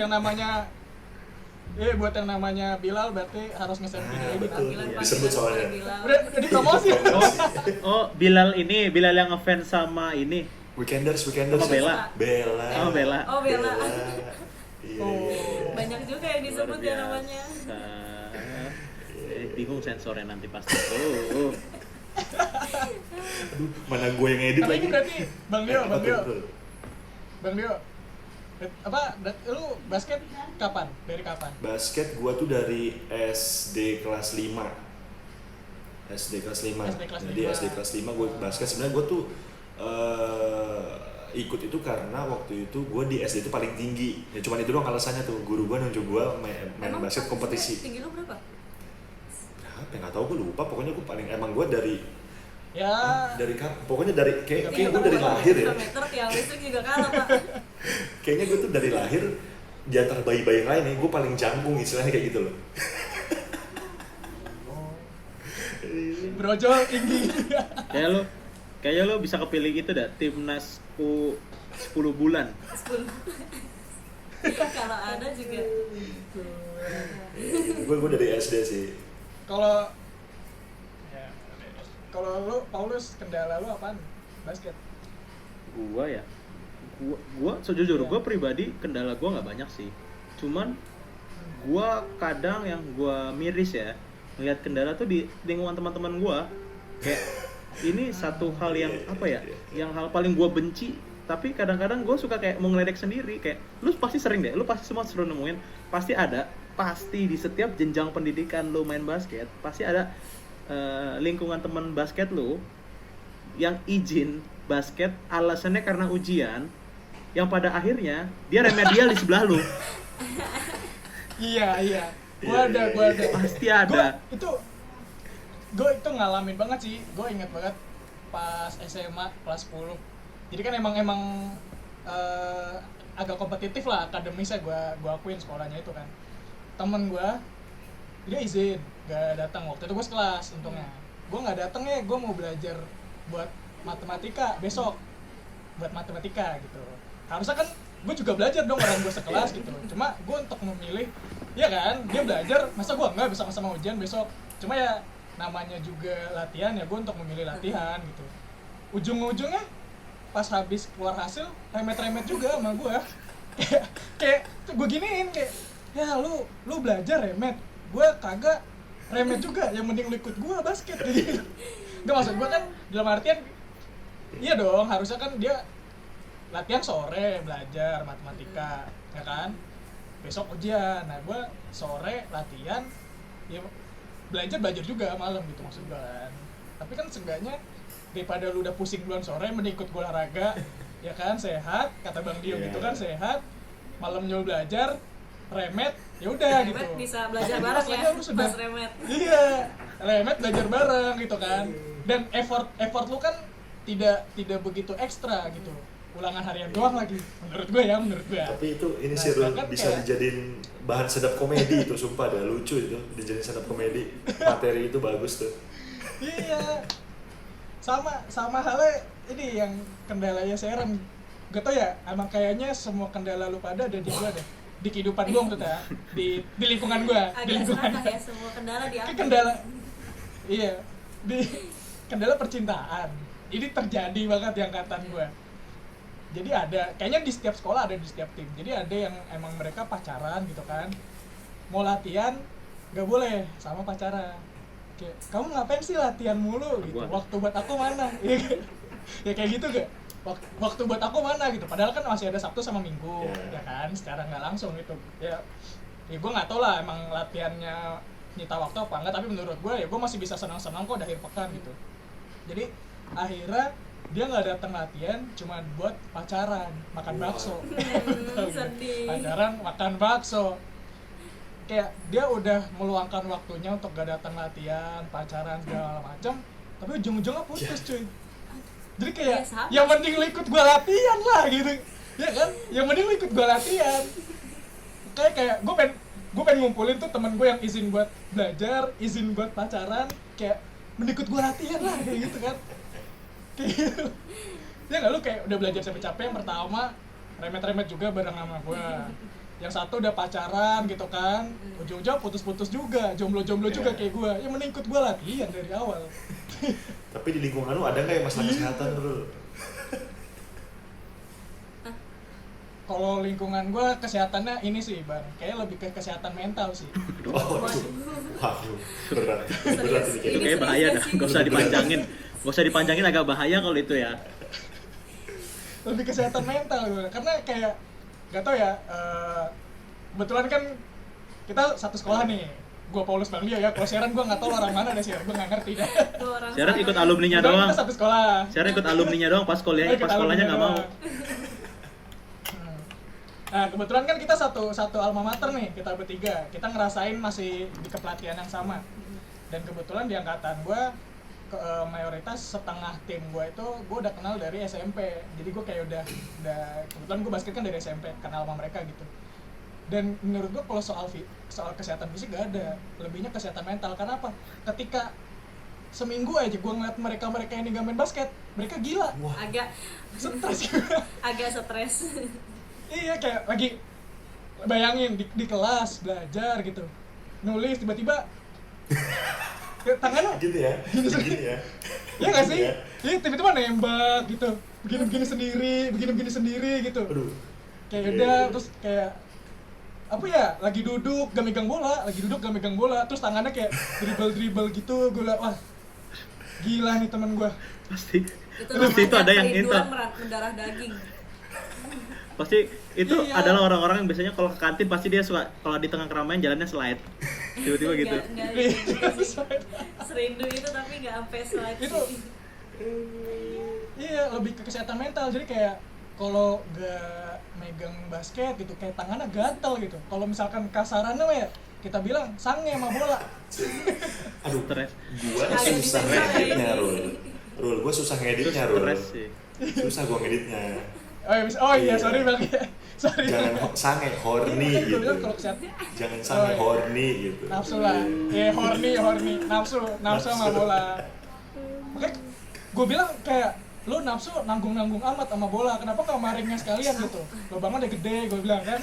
yang namanya Bilal berarti harus nge-send video ini. betul. Panggilan Iya. Disebut soalnya. Bilal. Udah dipromosi. Oh, Bilal yang ngefans sama ini. Weekenders. Sama Bella. Bella. Oh, Bella. Oh, Bella. Iya. Oh. Banyak juga yang disebut ya namanya. Bingung sensornya nanti pasti. Oh. Aduh, mana gue yang edit Tapi lagi. ini berarti Bang Dio, Bang Dio, Betul. Bang Dio. Lu basket kapan? Dari kapan? Basket gua tuh dari SD kelas 5. SD kelas 5. SD kelas Jadi 5. SD kelas 5 gue basket. Sebenarnya gue tuh ikut itu karena waktu itu gue di SD itu paling tinggi. Ya cuman itu doang alasannya tuh. Guru gue nunjuk gue main Emang basket kompetisi. Tinggi lu berapa? apa nggak tahu, gue lupa, pokoknya gue paling emang gue dari Ya, pokoknya dari kayak Iya, gue dari lahir ya, meter tiang listrik juga kalah Pak. kayaknya gue tuh dari lahir di antara bayi-bayi yang lain nih gue paling jangkung istilahnya kayak gitu loh. brojol tinggi. Kayak lo bisa kepilih gitu dah, timnas U 10 bulan. 10. Kalau ada juga. Gue dari SD sih. Kalau ya, kalau lu Paulus, kendala lu apaan? Basket. Gua ya, gua sejujurnya Iya. gua pribadi kendala gua nggak banyak sih. Cuman gua kadang yang gua miris ya, ngeliat kendala tuh di lingkungan teman-teman gua. Kayak ini satu hal yang apa ya, yang hal paling gua benci. Tapi kadang-kadang gue suka kayak mau ngeledek sendiri. Kayak lu pasti sering deh, lu pasti semua seru nemuin, pasti di setiap jenjang pendidikan lu main basket, pasti ada lingkungan teman basket lu yang izin basket alasannya karena ujian, yang pada akhirnya dia remedial di sebelah lu. Iya. Gua ada. Pasti ada. Gue itu ngalamin banget sih. Gue inget banget pas SMA kelas 10. Jadi kan emang agak kompetitif lah akademisnya, gue akuin sekolahnya itu kan. Temen gue dia izin gak datang, waktu itu gue sekelas untungnya. Gue nggak datang ya, gue mau belajar buat matematika besok, buat matematika gitu. Harusnya kan gue juga belajar dong, orang gue sekelas gitu. Cuma gue untuk memilih, ya kan, dia belajar, masa gue nggak bisa sama ujian besok. Cuma ya namanya juga latihan, ya gue untuk memilih latihan gitu. Ujung-ujungnya pas habis keluar hasil remet-remet juga sama gue. kayak gue giniin kayak, ya lu belajar remet, gue kagak remet juga, yang mending lu ikut gue basket gitu. Gak, maksud gue kan dalam artian iya dong, harusnya kan dia latihan sore belajar matematika, ya kan, besok ujian. Nah gue sore latihan, ya belajar juga malam gitu maksud gue kan. Tapi kan seenggaknya daripada lu udah pusing duluan sore, mending ikut gue olahraga, ya kan, sehat, kata Bang Dio gitu kan, sehat, malam nyuruh belajar, remet, ya udah gitu. Remet bisa belajar bareng ya, pas remet. Iya, remet belajar bareng gitu kan. Dan effort lu kan tidak begitu ekstra gitu. Ulangan harian doang lagi, menurut gue. Tapi itu ini Nah, sih sedangkan bisa kayak- dijadiin bahan stand up komedi itu, sumpah dah lucu itu dijadiin stand up komedi. Materi itu bagus tuh. Iya. Sama halnya ini yang kendalanya Sharon. Gak tau ya, emang kayaknya semua kendala lu pada ada di gua deh. Di kehidupan gua maksudnya, di lingkungan gua, di Agak lingkungan. serakah ya, semua kendala Kayak diambil. kendala. Iya. Di kendala percintaan. Ini terjadi banget di angkatan gua. Jadi ada, kayaknya di setiap sekolah ada, di setiap tim. Jadi ada yang emang mereka pacaran gitu kan. Mau latihan gak boleh sama pacaran. Kayak, kamu ngapain sih latihan mulu gitu? Waktu buat aku mana? Ya kayak gitu gak? Waktu buat aku mana gitu? Padahal kan masih ada Sabtu sama Minggu, ya kan? Secara nggak langsung gitu. Ya gue nggak tahu lah emang latihannya nyita waktu apa enggak. Tapi menurut gue ya gue masih bisa senang-senang kok di akhir pekan gitu. Jadi akhirnya dia nggak datang latihan cuma buat pacaran, makan bakso. Sedih. Pacaran makan bakso. Kayak dia udah meluangkan waktunya untuk gak datang latihan, pacaran segala macam, tapi ujung-ujungnya putus cuy. Jadi kayak Ya, sama. yang mending lu ikut gua latihan lah gitu, ya kan? Yang mending lu ikut gua latihan. Kayak gue pengen ngumpulin tuh temen gue yang izin buat belajar, izin buat pacaran, kayak mending ikut gua latihan lah kayak gitu kan. Kayak gitu. Ya nggak, lu kayak udah belajar capek-capek yang pertama, remet-remet juga bareng sama gua. Yang satu udah pacaran gitu kan, ujung-ujung putus-putus juga, jomblo-jomblo juga kayak gue. Ya mending ikut gue latihan dari awal. Tapi di lingkungan lu ada nggak yang masalah kesehatan bro? Kalau lingkungan gue kesehatannya ini sih bang, kayaknya lebih ke kesehatan mental sih. Oh, waduh, berat ini Itu kayaknya. kayak bahaya dah, gak usah dipanjangin. Gak usah dipanjangin, agak bahaya kalau itu ya. Lebih kesehatan mental gue, karena kayak gak tau ya, kebetulan kan kita satu sekolah nih, gue Paulus Bang Lia ya. Kalau Sharon gue nggak tahu orang mana deh, Sharon gue nggak ngerti dah. Sharon ikut alumninya Kebetulan doang. kita satu sekolah. Sharon ikut alumninya doang, pas kuliahnya Ikut nggak alumninya mau. doang. Nah kebetulan kan kita satu alma mater nih, kita bertiga. Kita ngerasain masih di kepelatihan yang sama. Dan kebetulan di angkatan gue mayoritas setengah tim gue itu gue udah kenal dari SMP. Jadi gue kayak udah kebetulan gue basket kan dari SMP, kenal sama mereka gitu. Dan menurut gue kalau soal kesehatan fisik gak ada, lebihnya kesehatan mental. Karena apa? Ketika seminggu aja gue ngeliat mereka yang gak main basket, mereka gila. Wah. agak Stres. agak stres. Iya, kayak lagi bayangin di kelas belajar gitu, nulis tiba-tiba tangannya Gitu ya. Gini ya. ya nggak sih? Iya. Iya, tiba-tiba nembak gitu, begini sendiri gitu. Aduh. Kayak Iya. udah, terus kayak apa ya, lagi duduk gak megang bola, terus tangannya kayak dribble gitu. Gue liat, wah gila nih temen gue. Pasti Itu pasti itu ada yang kerinduan instan. mendarah daging. Pasti itu Iya. adalah orang-orang yang biasanya kalau ke kantin pasti dia suka kalau di tengah keramaian jalannya slide. Tiba-tiba gitu. Nggak serindu itu tapi nggak sampai slide Itu sih. iya, lebih ke kesehatan mental. Jadi kayak kalau gak megang basket gitu, kayak tangannya gatel gitu. Kalau misalkan kasarannya ya kita bilang sange sama bola. Aduh, Stres. gua Agak susah disensor ngeditnya, ya. Rul, gua susah ngeditnya, Rul. Stres sih. Susah gua ngeditnya. Oh iya, Iya. sorry bang ya. Sorry. Jangan sange, horny Gue gitu. bilang kalau kesehatan Jangan sange, Oh, iya. horny gitu. nafsu lah. Horny. Nafsu sama bola. Makanya gue bilang kayak lu nafsu nanggung amat sama bola, kenapa gak maringnya sekalian gitu? Lubangnya udah gede, gue bilang kan.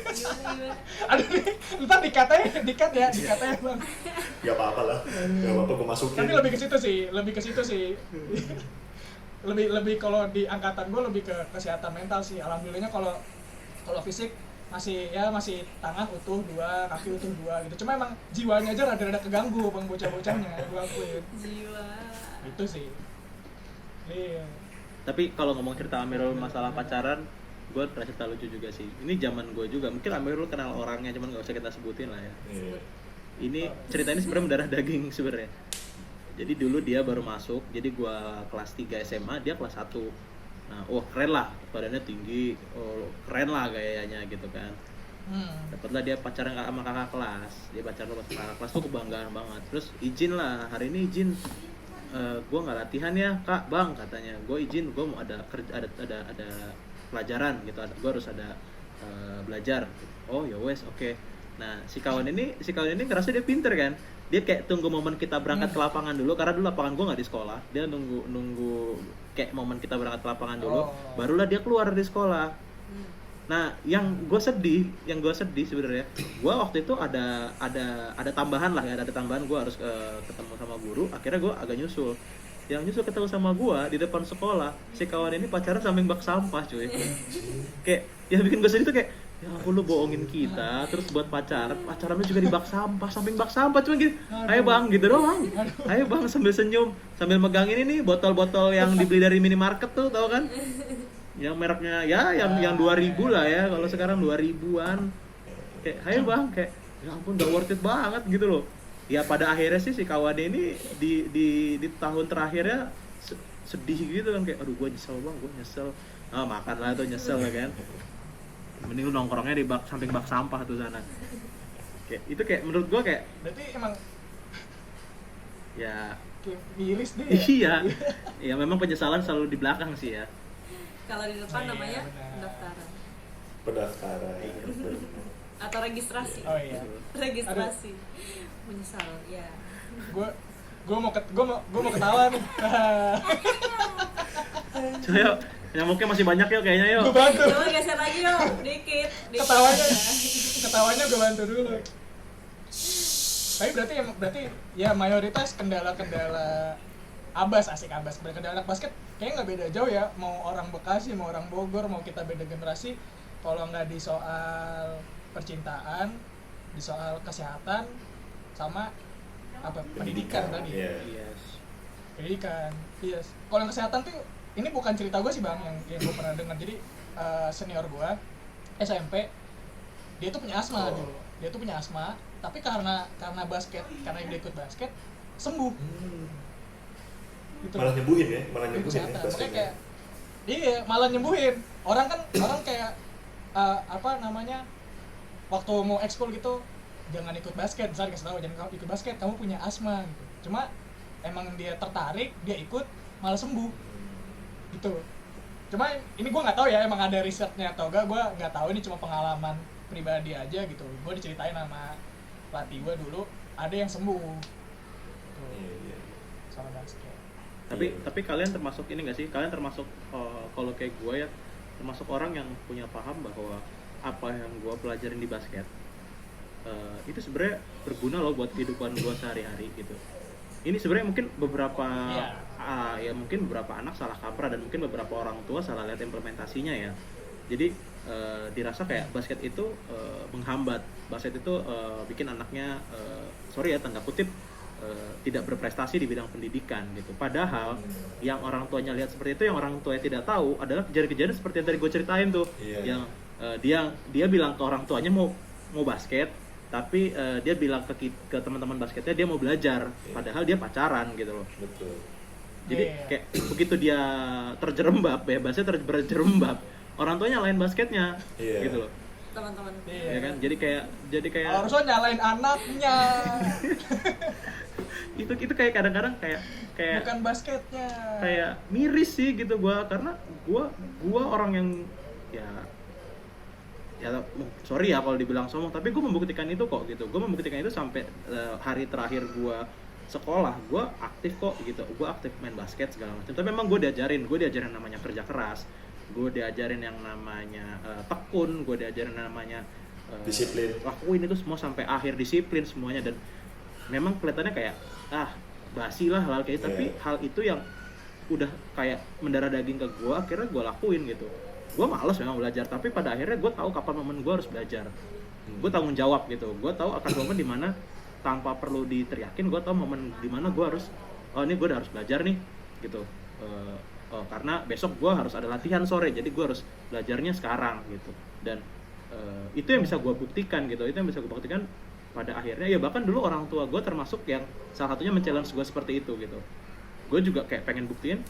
Gimana? Aduh nih, ntar dikat ya bang. Gak apa-apa lah. Gak apa-apa, gua masukin. Tapi lebih ke situ sih. lebih kalau di angkatan gue lebih ke kesehatan mental sih. Alhamdulillahnya kalau fisik masih tangan utuh 2, kaki utuh 2 gitu. Cuma emang jiwanya aja rada-rada keganggu bang, bocah-bocahnya gue akuin. Jiwa. Itu sih. Iya. Tapi kalau ngomong cerita Amirul masalah pacaran, gue pernah cerita lucu juga sih. Ini zaman gue juga. Mungkin Amirul kenal orangnya, cuman nggak usah kita sebutin lah ya. Iya. Ini cerita ini sebenarnya mendarah daging sebenarnya. Jadi dulu dia baru masuk, jadi gua kelas 3 SMA, dia kelas 1. Nah, wah keren lah, badannya tinggi, oh, keren lah gayanya gitu kan. Dapatlah dia pacaran sama kakak kelas, dia pacaran sama kakak kelas tuh kebanggaan banget. Terus izin lah, hari ini izin, gua nggak latihan ya kak, bang katanya. Gue izin, gue mau ada kerja, ada pelajaran gitu, gue harus ada belajar. Oh ya wes, oke. Nah si kawan ini ngerasa dia pinter kan. Dia kayak tunggu momen kita berangkat ke lapangan dulu, karena dulu lapangan gue nggak di sekolah. Dia nunggu kayak momen kita berangkat ke lapangan dulu, barulah dia keluar dari sekolah. Nah, yang gue sedih sebenarnya, gue waktu itu ada tambahan lah ya, ada tambahan gue harus ketemu sama guru. Akhirnya gue agak nyusul. Yang nyusul ketemu sama gue di depan sekolah, si kawan ini pacaran samping bak sampah cuy. Kayak yang bikin gue sedih tuh kayak, ya ampun lu bohongin kita, terus buat pacaran lu juga di bak sampah, samping bak sampah, cuma gitu, ayo bang, gitu doang, ayo bang, sambil senyum, sambil megangin ini botol-botol yang dibeli dari minimarket tuh, tau kan, yang mereknya ya, yang 2000 lah ya, kalau sekarang 2000-an, kayak ayo bang, kayak ya ampun, gak worth it banget gitu loh. Ya pada akhirnya sih si kawan ini di tahun terakhirnya sedih gitu kan, kayak aduh gue nyesel bang, gue nyesel, makan lah tuh nyesel kan. Mending lu nongkrongnya di samping bak sampah tuh sana. Kayak itu kayak menurut gua kayak Berarti emang ya kayak miris deh. iya. Ya memang penyesalan selalu di belakang sih ya. Kalau di depan Iya, namanya benar. pendaftaran Pendaftaran. atau registrasi. Oh iya. Registrasi. Menyesal ya. Gue mau ketawa nih. Coba yuk, nyamuknya masih banyak yuk kayaknya yuk. Gue bantu. Coba geser lagi yuk, dikit. Ketawanya gue bantu dulu. Tapi berarti ya mayoritas kendala-kendala asik Abas. Kendala anak basket kayaknya nggak beda jauh ya. Mau orang Bekasi, mau orang Bogor, mau kita beda generasi. Kalau nggak di soal percintaan, di soal kesehatan, sama apa pendidikan tadi. Iya. Yes. Pendidikan, yes. Kalau yang kesehatan tuh ini bukan cerita gue sih bang, yang gue pernah dengar. Jadi senior gue SMP, dia tuh punya asma dulu. Dia tuh punya asma, tapi karena basket, karena dia ikut basket, sembuh. Gitu. Malah nyembuhin ya, Kesehatan. Makanya basketnya. kayak iya, malah nyembuhin. Orang kayak waktu mau ekskul gitu, jangan ikut basket, misalnya dikasih tahu jangan ikut basket, kamu punya asma gitu. Cuma emang dia tertarik, dia ikut malah sembuh gitu. Cuma ini gue nggak tahu ya emang ada risetnya atau enggak, gue nggak tahu, ini cuma pengalaman pribadi aja gitu. Gue diceritain sama pelatih gue dulu ada yang sembuh gitu, Iya. soal basket. Tapi kalian termasuk ini nggak sih? Kalian termasuk kalau kayak gue ya, termasuk orang yang punya paham bahwa apa yang gue pelajarin di basket itu sebenarnya berguna loh buat kehidupan gue sehari-hari gitu. Ini sebenarnya mungkin beberapa ya mungkin beberapa anak salah kaprah dan mungkin beberapa orang tua salah lihat implementasinya ya. Jadi dirasa kayak basket itu menghambat, basket itu bikin anaknya sorry ya tanda kutip tidak berprestasi di bidang pendidikan gitu. Padahal yang orang tuanya lihat seperti itu, yang orang tuanya tidak tahu adalah kejadian-kejadian seperti yang tadi gue ceritain tuh. Iya. Yang dia bilang ke orang tuanya mau basket, tapi dia bilang ke teman-teman basketnya dia mau belajar, padahal dia pacaran gitu loh. Betul. Jadi kayak begitu dia terjerembab ya, bahasanya terjerembab, orang tuanya nyalain basketnya gitu loh. Teman-teman. Ya kan? Jadi kayak Harusnya nyalain anaknya, itu kayak kadang-kadang kayak bukan basketnya. kayak miris sih gitu karena gua orang yang ya sorry ya kalau dibilang sombong, tapi gue membuktikan itu kok gitu. Gue membuktikan itu sampai hari terakhir gue sekolah, gue aktif kok gitu. Gue aktif main basket segala macam. Tapi memang gue diajarin namanya kerja keras, gue diajarin yang namanya tekun, gue diajarin namanya disiplin. Lakuin itu semua sampai akhir, disiplin semuanya. Dan memang kelihatannya kayak basi lah hal kayak itu, tapi hal itu yang udah kayak mendarah daging ke gue, akhirnya gue lakuin gitu. Gue malas memang belajar, tapi pada akhirnya gue tahu kapan momen gue harus belajar. Gue tanggung jawab gitu. Gue tahu akan momen dimana tanpa perlu diteriakin, gue tahu momen dimana gue harus ini gue udah harus belajar nih gitu. Karena besok gue harus ada latihan sore, jadi gue harus belajarnya sekarang gitu. Dan itu yang bisa gue buktikan gitu. Itu yang bisa gue buktikan pada akhirnya. Ya bahkan dulu orang tua gue termasuk yang salah satunya men-challenge gue seperti itu gitu. Gue juga kayak pengen buktiin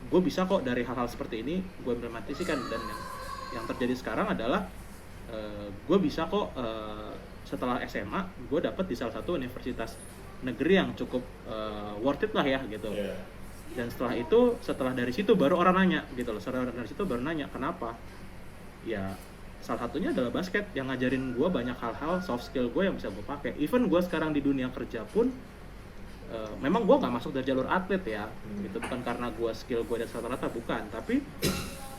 gue bisa kok dari hal-hal seperti ini gue implementasikan. Dan yang terjadi sekarang adalah gue bisa kok setelah SMA gue dapet di salah satu universitas negeri yang cukup worth it lah ya gitu. Dan setelah dari situ baru orang nanya gitu loh. Setelah dari situ baru nanya kenapa. Ya salah satunya adalah basket yang ngajarin gue banyak hal-hal soft skill gue yang bisa gue pakai. Even gue sekarang di dunia kerja pun memang gue nggak masuk dari jalur atlet ya, itu bukan karena gue skill gue dan rata-rata, bukan, tapi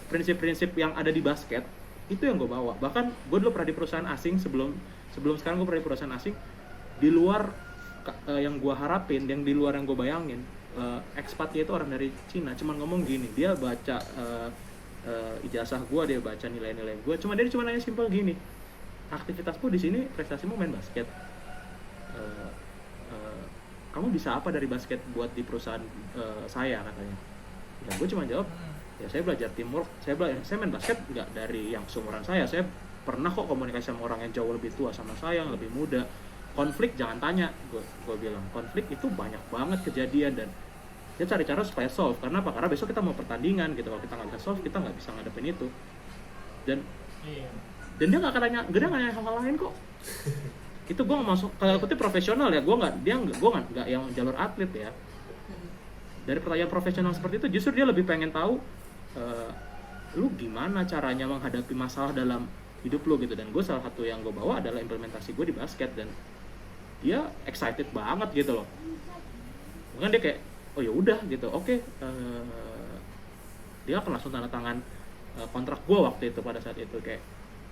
prinsip-prinsip yang ada di basket itu yang gue bawa. Bahkan gue dulu pernah di perusahaan asing sebelum sekarang gue pernah di perusahaan asing di luar yang gue harapin, yang di luar yang gue bayangin. Ekspatnya itu orang dari Cina, cuman ngomong gini, dia baca ijazah gue, dia baca nilai-nilai gue, dia cuma nanya simpel gini, aktivitasmu di sini prestasimu main basket. Kamu bisa apa dari basket buat di perusahaan saya, katanya. Dan gue cuma jawab, ya saya belajar teamwork, saya main basket nggak dari yang seumuran saya pernah kok komunikasi sama orang yang jauh lebih tua sama saya, yang lebih muda. Konflik jangan tanya, gue bilang, konflik itu banyak banget kejadian dan ya cari cara supaya solve. Karena apa? Karena besok kita mau pertandingan gitu, kalau kita nggak bisa solve, kita nggak bisa ngadepin itu. Dan dia nggak akan nanya hal lain kok. Itu gue masuk kalau kutip profesional ya, gue nggak yang jalur atlet ya. Dari pertanyaan profesional seperti itu justru dia lebih pengen tahu lu gimana caranya menghadapi masalah dalam hidup lu gitu. Dan gue salah satu yang gue bawa adalah implementasi gue di basket, dan dia excited banget gitu loh. Bahkan dia kayak oh ya udah gitu, oke. Dia akan langsung tanda tangan kontrak gue waktu itu, pada saat itu kayak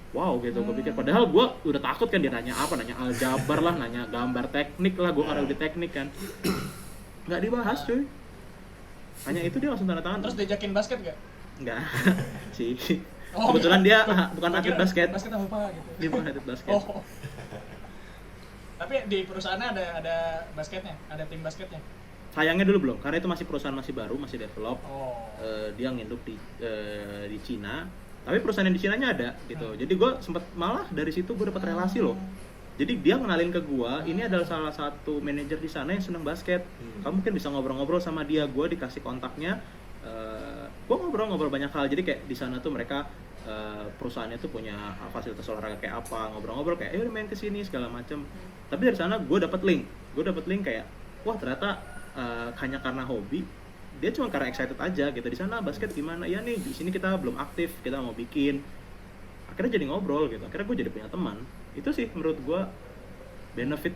wow gitu. Gue pikir padahal gue udah takut kan, dia nanya apa, nanya aljabar lah, nanya gambar teknik lah, gue karena udah teknik kan. Nggak dibahas cuy, hanya itu dia langsung tanda tangan. Terus diajakin basket gak? Nggak sih. Kebetulan dia bukan atlet basket. Basket apa gitu? Dia bukan atlet basket. Tapi di perusahaannya ada basketnya, ada tim basketnya. Sayangnya dulu belum, karena itu masih perusahaan masih baru, masih develop. Dia nginduk di Cina. Tapi perusahaan yang di Cina-nya ada gitu. Jadi gue sempet malah dari situ gue dapat relasi loh. Jadi dia kenalin ke gue, ini adalah salah satu manajer di sana yang seneng basket. Kamu mungkin bisa ngobrol-ngobrol sama dia. Gue dikasih kontaknya. Gue ngobrol-ngobrol banyak hal. Jadi kayak di sana tuh mereka perusahaannya tuh punya fasilitas olahraga kayak apa, ngobrol-ngobrol kayak ayo main kesini segala macam. Tapi dari sana gue dapet link kayak wah ternyata hanya karena hobi, dia cuma karena excited aja gitu. Di sana basket gimana ya nih, di sini kita belum aktif, kita mau bikin, akhirnya jadi ngobrol gitu, akhirnya gue jadi punya teman. Itu sih menurut gue benefit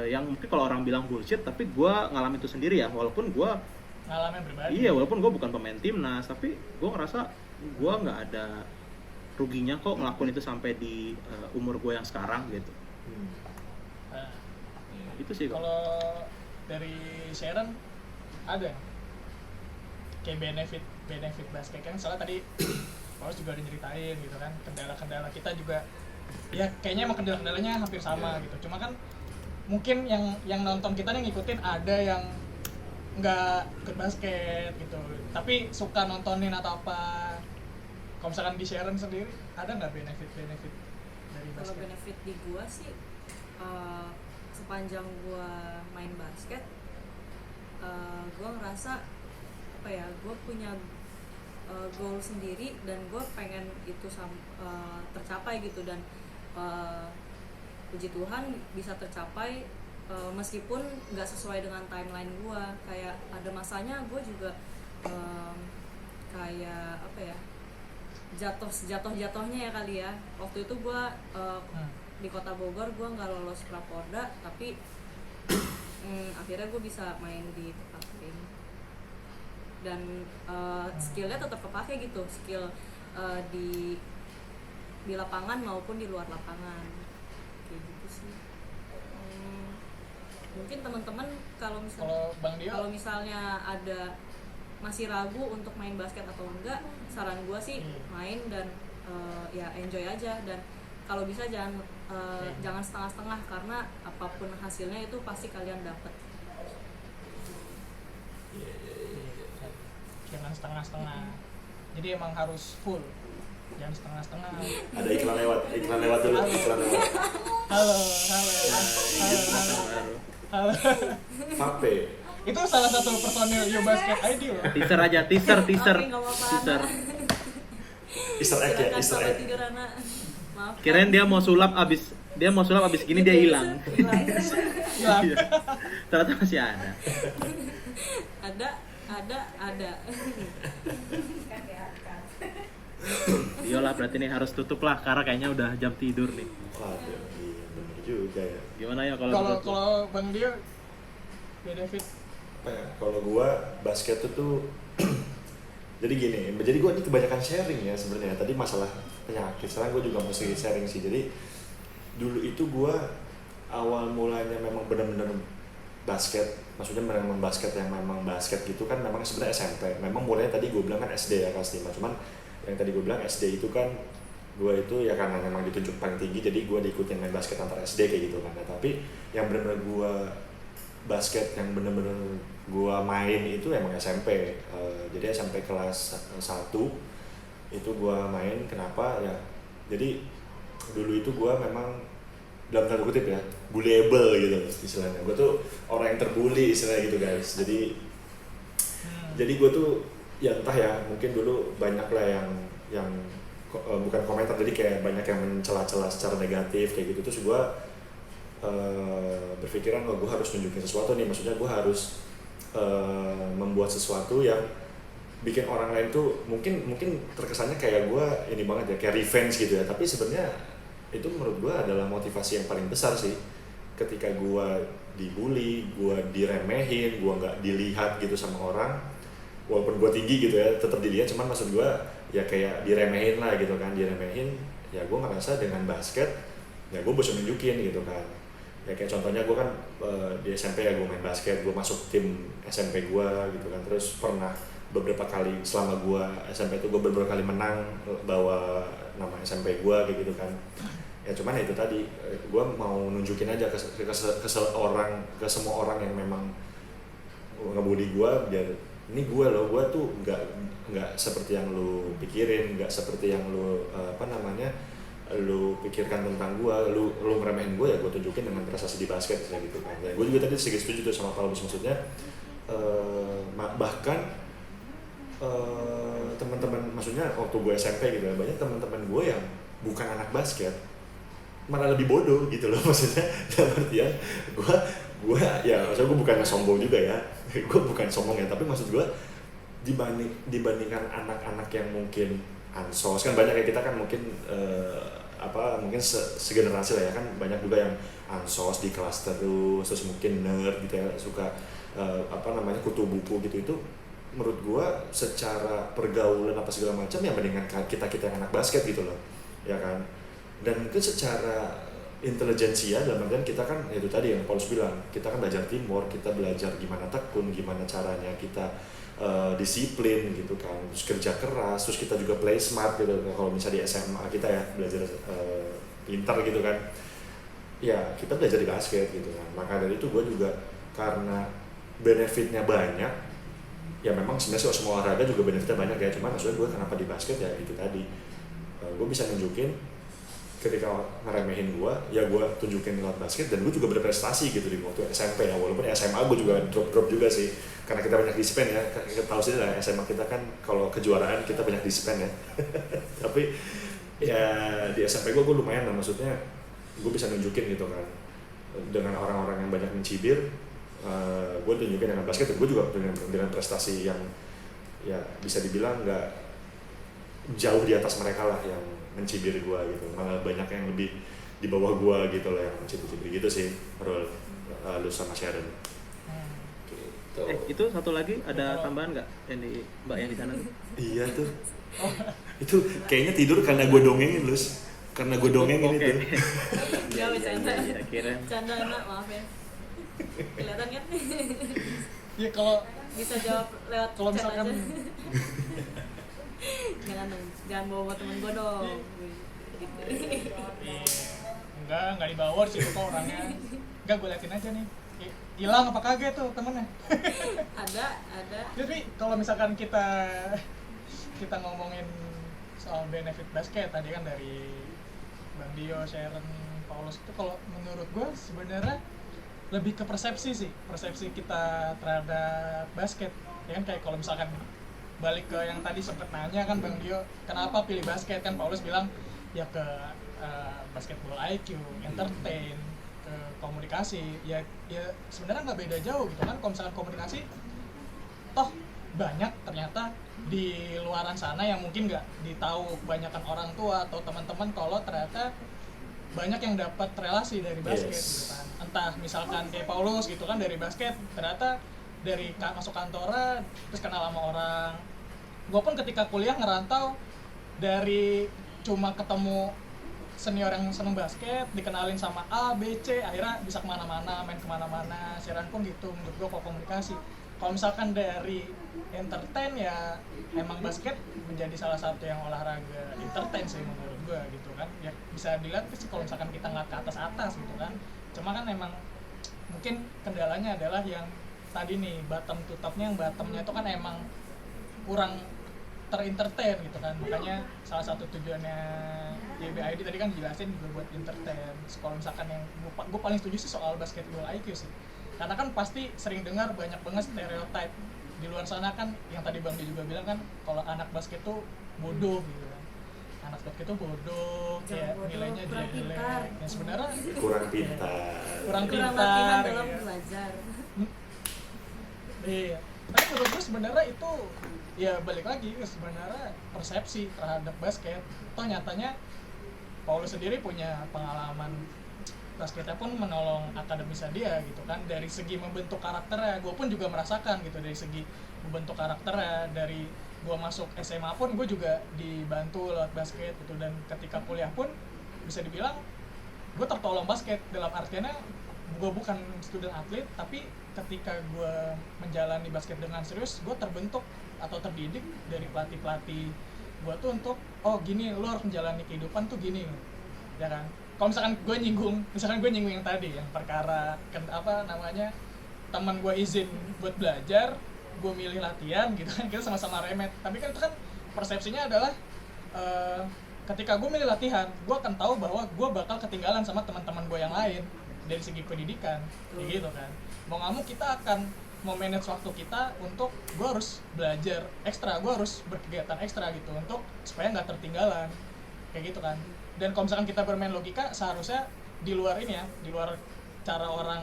yang mungkin kalau orang bilang bullshit, tapi gue ngalamin itu sendiri ya, walaupun gue ngalamin pribadi. iya, walaupun gue bukan pemain timnas, tapi gue ngerasa gue nggak ada ruginya kok ngelakuin itu sampai di umur gue yang sekarang gitu. Nah, Itu sih kok. kalau dari Sharon ada nggak? Kayak benefit basket kan, soalnya tadi Paulus juga udah nyeritain gitu kan, kendala-kendala kita juga ya kayaknya emang kendala-kendalanya hampir sama gitu. Cuma kan mungkin yang nonton kita nih ngikutin ada yang nggak ikut basket gitu, tapi suka nontonin atau apa. Kalau misalkan di Sharon sendiri ada nggak benefit dari Kalau basket? benefit di gua sih sepanjang gua main basket, gua ngerasa apa ya, gua punya goal sendiri dan gua pengen itu tercapai gitu. Dan puji Tuhan bisa tercapai meskipun nggak sesuai dengan timeline gua. Kayak ada masanya gua juga kayak apa ya, jatuhnya ya kali ya. Waktu itu gue di kota Bogor gue nggak lolos Praporda, tapi akhirnya gue bisa main di tempat ini dan skillnya tetap kepake gitu, skill di lapangan maupun di luar lapangan kayak gitu sih. Mungkin teman-teman kalau Bang Dio? misalnya ada masih ragu untuk main basket atau enggak, saran gue sih main dan ya enjoy aja. Dan kalau bisa jangan setengah-setengah, karena apapun hasilnya itu pasti kalian dapet. Jangan setengah-setengah, jadi emang harus full, jangan setengah-setengah. Ada iklan lewat dulu, iklan lewat. Halo. Vape. Itu salah satu personil Yo Basket ID loh. Teaser aja, teaser. Oke, nggak apa-apa, Teaser. Ana. Easter egg ya, Silakan Easter selamat egg. tidur, Ana. Maaf. Kirain dia mau sulap abis gini dia hilang. Hilang. Iya. Ternyata masih ada. ada Iyalah berarti nih harus tutup lah karena kayaknya udah jam tidur nih. Waduh, iya bener juga ya. Gimana ya kalau Kalau Bang Dio benefit Apa ya, kalau gua basket tuh jadi gini, jadi gua ini kebanyakan sharing ya sebenarnya. Tadi masalah penyakit, sekarang gua juga mesti sharing sih. Jadi dulu itu gua awal mulanya memang benar-benar basket, maksudnya memang basket yang memang basket gitu kan, memang sebenarnya SMP. Memang mulainya tadi gua bilang kan SD ya kelas 5, cuman yang tadi gua bilang SD itu kan gua itu ya karena memang ditunjuk paling tinggi, jadi gua diikutin main basket antar SD kayak gitu kan. Nah, tapi yang benar-benar gua basket yang bener-bener gua main itu emang SMP. Jadi SMP kelas 1 itu gua main. Kenapa ya, jadi dulu itu gua memang dalam tanda kutip ya bullyable gitu istilahnya. Gua tuh orang yang terbully istilahnya gitu guys. Jadi gua tuh ya entah ya, mungkin dulu banyak lah yang bukan komentar, jadi kayak banyak yang mencela-cela secara negatif kayak gitu. Terus gua berpikiran gue harus nunjukin sesuatu nih, maksudnya gue harus membuat sesuatu yang bikin orang lain tuh mungkin terkesannya kayak gue ini banget ya, kayak revenge gitu ya, tapi sebenarnya itu menurut gue adalah motivasi yang paling besar sih. Ketika gue dibully, gue diremehin, gue nggak dilihat gitu sama orang, walaupun gue tinggi gitu ya tetap dilihat, cuman maksud gue ya kayak diremehin lah gitu kan, diremehin ya. Gue ngerasa dengan basket ya gue bisa nunjukin gitu kan. Ya kayak contohnya gue kan di SMP ya gue main basket, gue masuk tim SMP gue gitu kan. Terus pernah beberapa kali selama gue SMP itu gue beberapa kali menang bawa nama SMP gue kayak gitu kan. Ya cuman itu tadi gue mau nunjukin aja ke semua orang yang memang ngebully gue, biar ini gue loh, gue tuh nggak seperti yang lu pikirin, nggak seperti yang lu lu pikirkan tentang gue, lu ngeremehin gue ya gue tunjukin dengan prestasi di basket kayak gitu kan. Ya, gue juga tadi sedikit setuju tuh sama Paulus, maksudnya bahkan teman-teman, maksudnya waktu gue SMP gitu ya, banyak teman-teman gue yang bukan anak basket malah lebih bodoh gitu loh. Maksudnya dalam artian gue ya, maksudnya gue bukan sombong juga ya gue bukan sombong ya, tapi maksud gue dibandingkan anak-anak yang mungkin ansos kan, banyak ya, kita kan mungkin mungkin segenerasi lah ya kan, banyak juga yang ansos di kelas terus mungkin nerd gitu ya, suka kutu buku gitu. Itu menurut gua secara pergaulan apa segala macam ya mendingan kita yang anak basket gitu loh ya kan. Dan mungkin secara intelijensia dalam artian kita kan itu tadi yang Paulus bilang, kita kan belajar teamwork, kita belajar gimana tekun, gimana caranya kita disiplin gitu kan, terus kerja keras, terus kita juga play smart gitu. Kalau misalnya di SMA kita ya belajar pintar gitu kan, ya kita belajar di basket gitu kan. Maka dari itu gue juga, karena benefitnya banyak ya, memang sebenarnya semua olahraga juga benefitnya banyak ya, cuman maksudnya gue kenapa di basket ya itu tadi, gue bisa nunjukin ketika ngeremehin gue, ya gue tunjukin lewat basket, dan gue juga berprestasi gitu di waktu SMP ya, walaupun SMA gue juga drop juga sih, karena kita banyak disiplin ya, kita tahu sih lah SMA kita kan kalau kejuaraan kita banyak disiplin ya, tapi ya di SMP gue lumayan lah, maksudnya gue bisa nunjukin gitu kan, dengan orang-orang yang banyak mencibir, gue tunjukin dengan basket, gue juga dengan prestasi yang ya bisa dibilang nggak jauh di atas mereka lah yang mencibir gue gitu, malah banyak yang lebih di bawah gue gitu loh yang mencibir gitu sih. Rul, lu sama Sharon gitu. Itu satu lagi ada tambahan nggak yang di mbak yang di sana tuh? Iya tuh, itu kayaknya tidur karena gue dongengin, Lus, karena gue dongengin itu. Gak bercanda. Kira Canda anak, maaf ya. Kelihatan kan? Ya kalau Bisa jawab lewat kalau chat misalkan aja. jangan bawa temen gue dong. Gitu. enggak dibawa sih kok orangnya. Enggak, gue liatin aja nih. Hilang apa kagak tuh temennya? ada. Jadi kalau misalkan kita ngomongin soal benefit basket tadi kan dari Bang Dio, Sharon, Paulus, itu kalau menurut gue sebenarnya lebih ke persepsi kita terhadap basket. Ya kan, kayak kalau misalkan balik ke yang tadi sempet nanya kan Bang Dio, kenapa pilih basket, kan Paulus bilang ya ke basketball IQ, entertain, ke komunikasi. Ya sebenarnya nggak beda jauh gitu kan. Kalau misalkan komunikasi, toh banyak ternyata di luaran sana yang mungkin nggak ditahu kebanyakan orang tua atau teman-teman, kalau ternyata banyak yang dapat relasi dari basket gitu kan. Entah misalkan kayak Paulus gitu kan, dari basket ternyata dari masuk kantoran terus kenal sama orang. Gue pun ketika kuliah ngerantau, dari cuma ketemu senior yang seneng basket, dikenalin sama A, B, C, akhirnya bisa kemana-mana, main kemana-mana. Sharon pun gitu, menurut gue kalau komunikasi. Kalau misalkan dari entertain, ya emang basket menjadi salah satu yang olahraga entertain sih menurut gue gitu kan. Ya bisa dilihat sih kalau misalkan kita ngeliat ke atas gitu kan. Cuma kan emang mungkin kendalanya adalah yang tadi nih, bottom to top-nya, yang bottom-nya itu kan emang kurang ter-entertain gitu kan. Makanya salah satu tujuannya YBID tadi kan dijelasin juga buat entertain. Kalau misalkan yang gue paling setuju sih soal basketball IQ sih, karena kan pasti sering dengar banyak banget stereotype di luar sana kan, yang tadi Bang Di juga bilang kan, kalau anak basket tuh bodoh gitu kan. Anak basket tuh bodoh, kayak nilainya jelek-jelek. Yang sebenarnya kurang pintar. Kurang latihan dalam ya. belajar. Iya. Tapi menurut gue sebenarnya itu ya balik lagi sebenarnya persepsi terhadap basket. Toh nyatanya Paulus sendiri punya pengalaman basketnya pun menolong akademisnya dia gitu kan. Dari segi membentuk karakternya, gue pun juga merasakan gitu, dari segi membentuk karakternya. Dari gue masuk SMA pun gue juga dibantu lewat basket gitu. Dan ketika kuliah pun bisa dibilang gue tertolong basket, dalam artiannya gue bukan student atlet, tapi ketika gue menjalani basket dengan serius, gue terbentuk atau terdidik dari pelatih-pelatih gue tuh untuk, oh gini lo harus menjalani kehidupan tuh gini ya kan. Kalau misalkan gue nyinggung yang tadi, yang perkara teman gue izin buat belajar, gue milih latihan gitu kan, kita sama-sama remet. Tapi kan itu kan persepsinya adalah ketika gue milih latihan, gue akan tahu bahwa gue bakal ketinggalan sama teman-teman gue yang lain dari segi pendidikan, kayak gitu kan. Mau nggak mau kita akan mau manage waktu kita untuk gue harus belajar ekstra, gue harus berkegiatan ekstra gitu untuk supaya nggak tertinggalan kayak gitu kan. Dan kalau misalkan kita bermain logika seharusnya di luar ini ya, di luar cara orang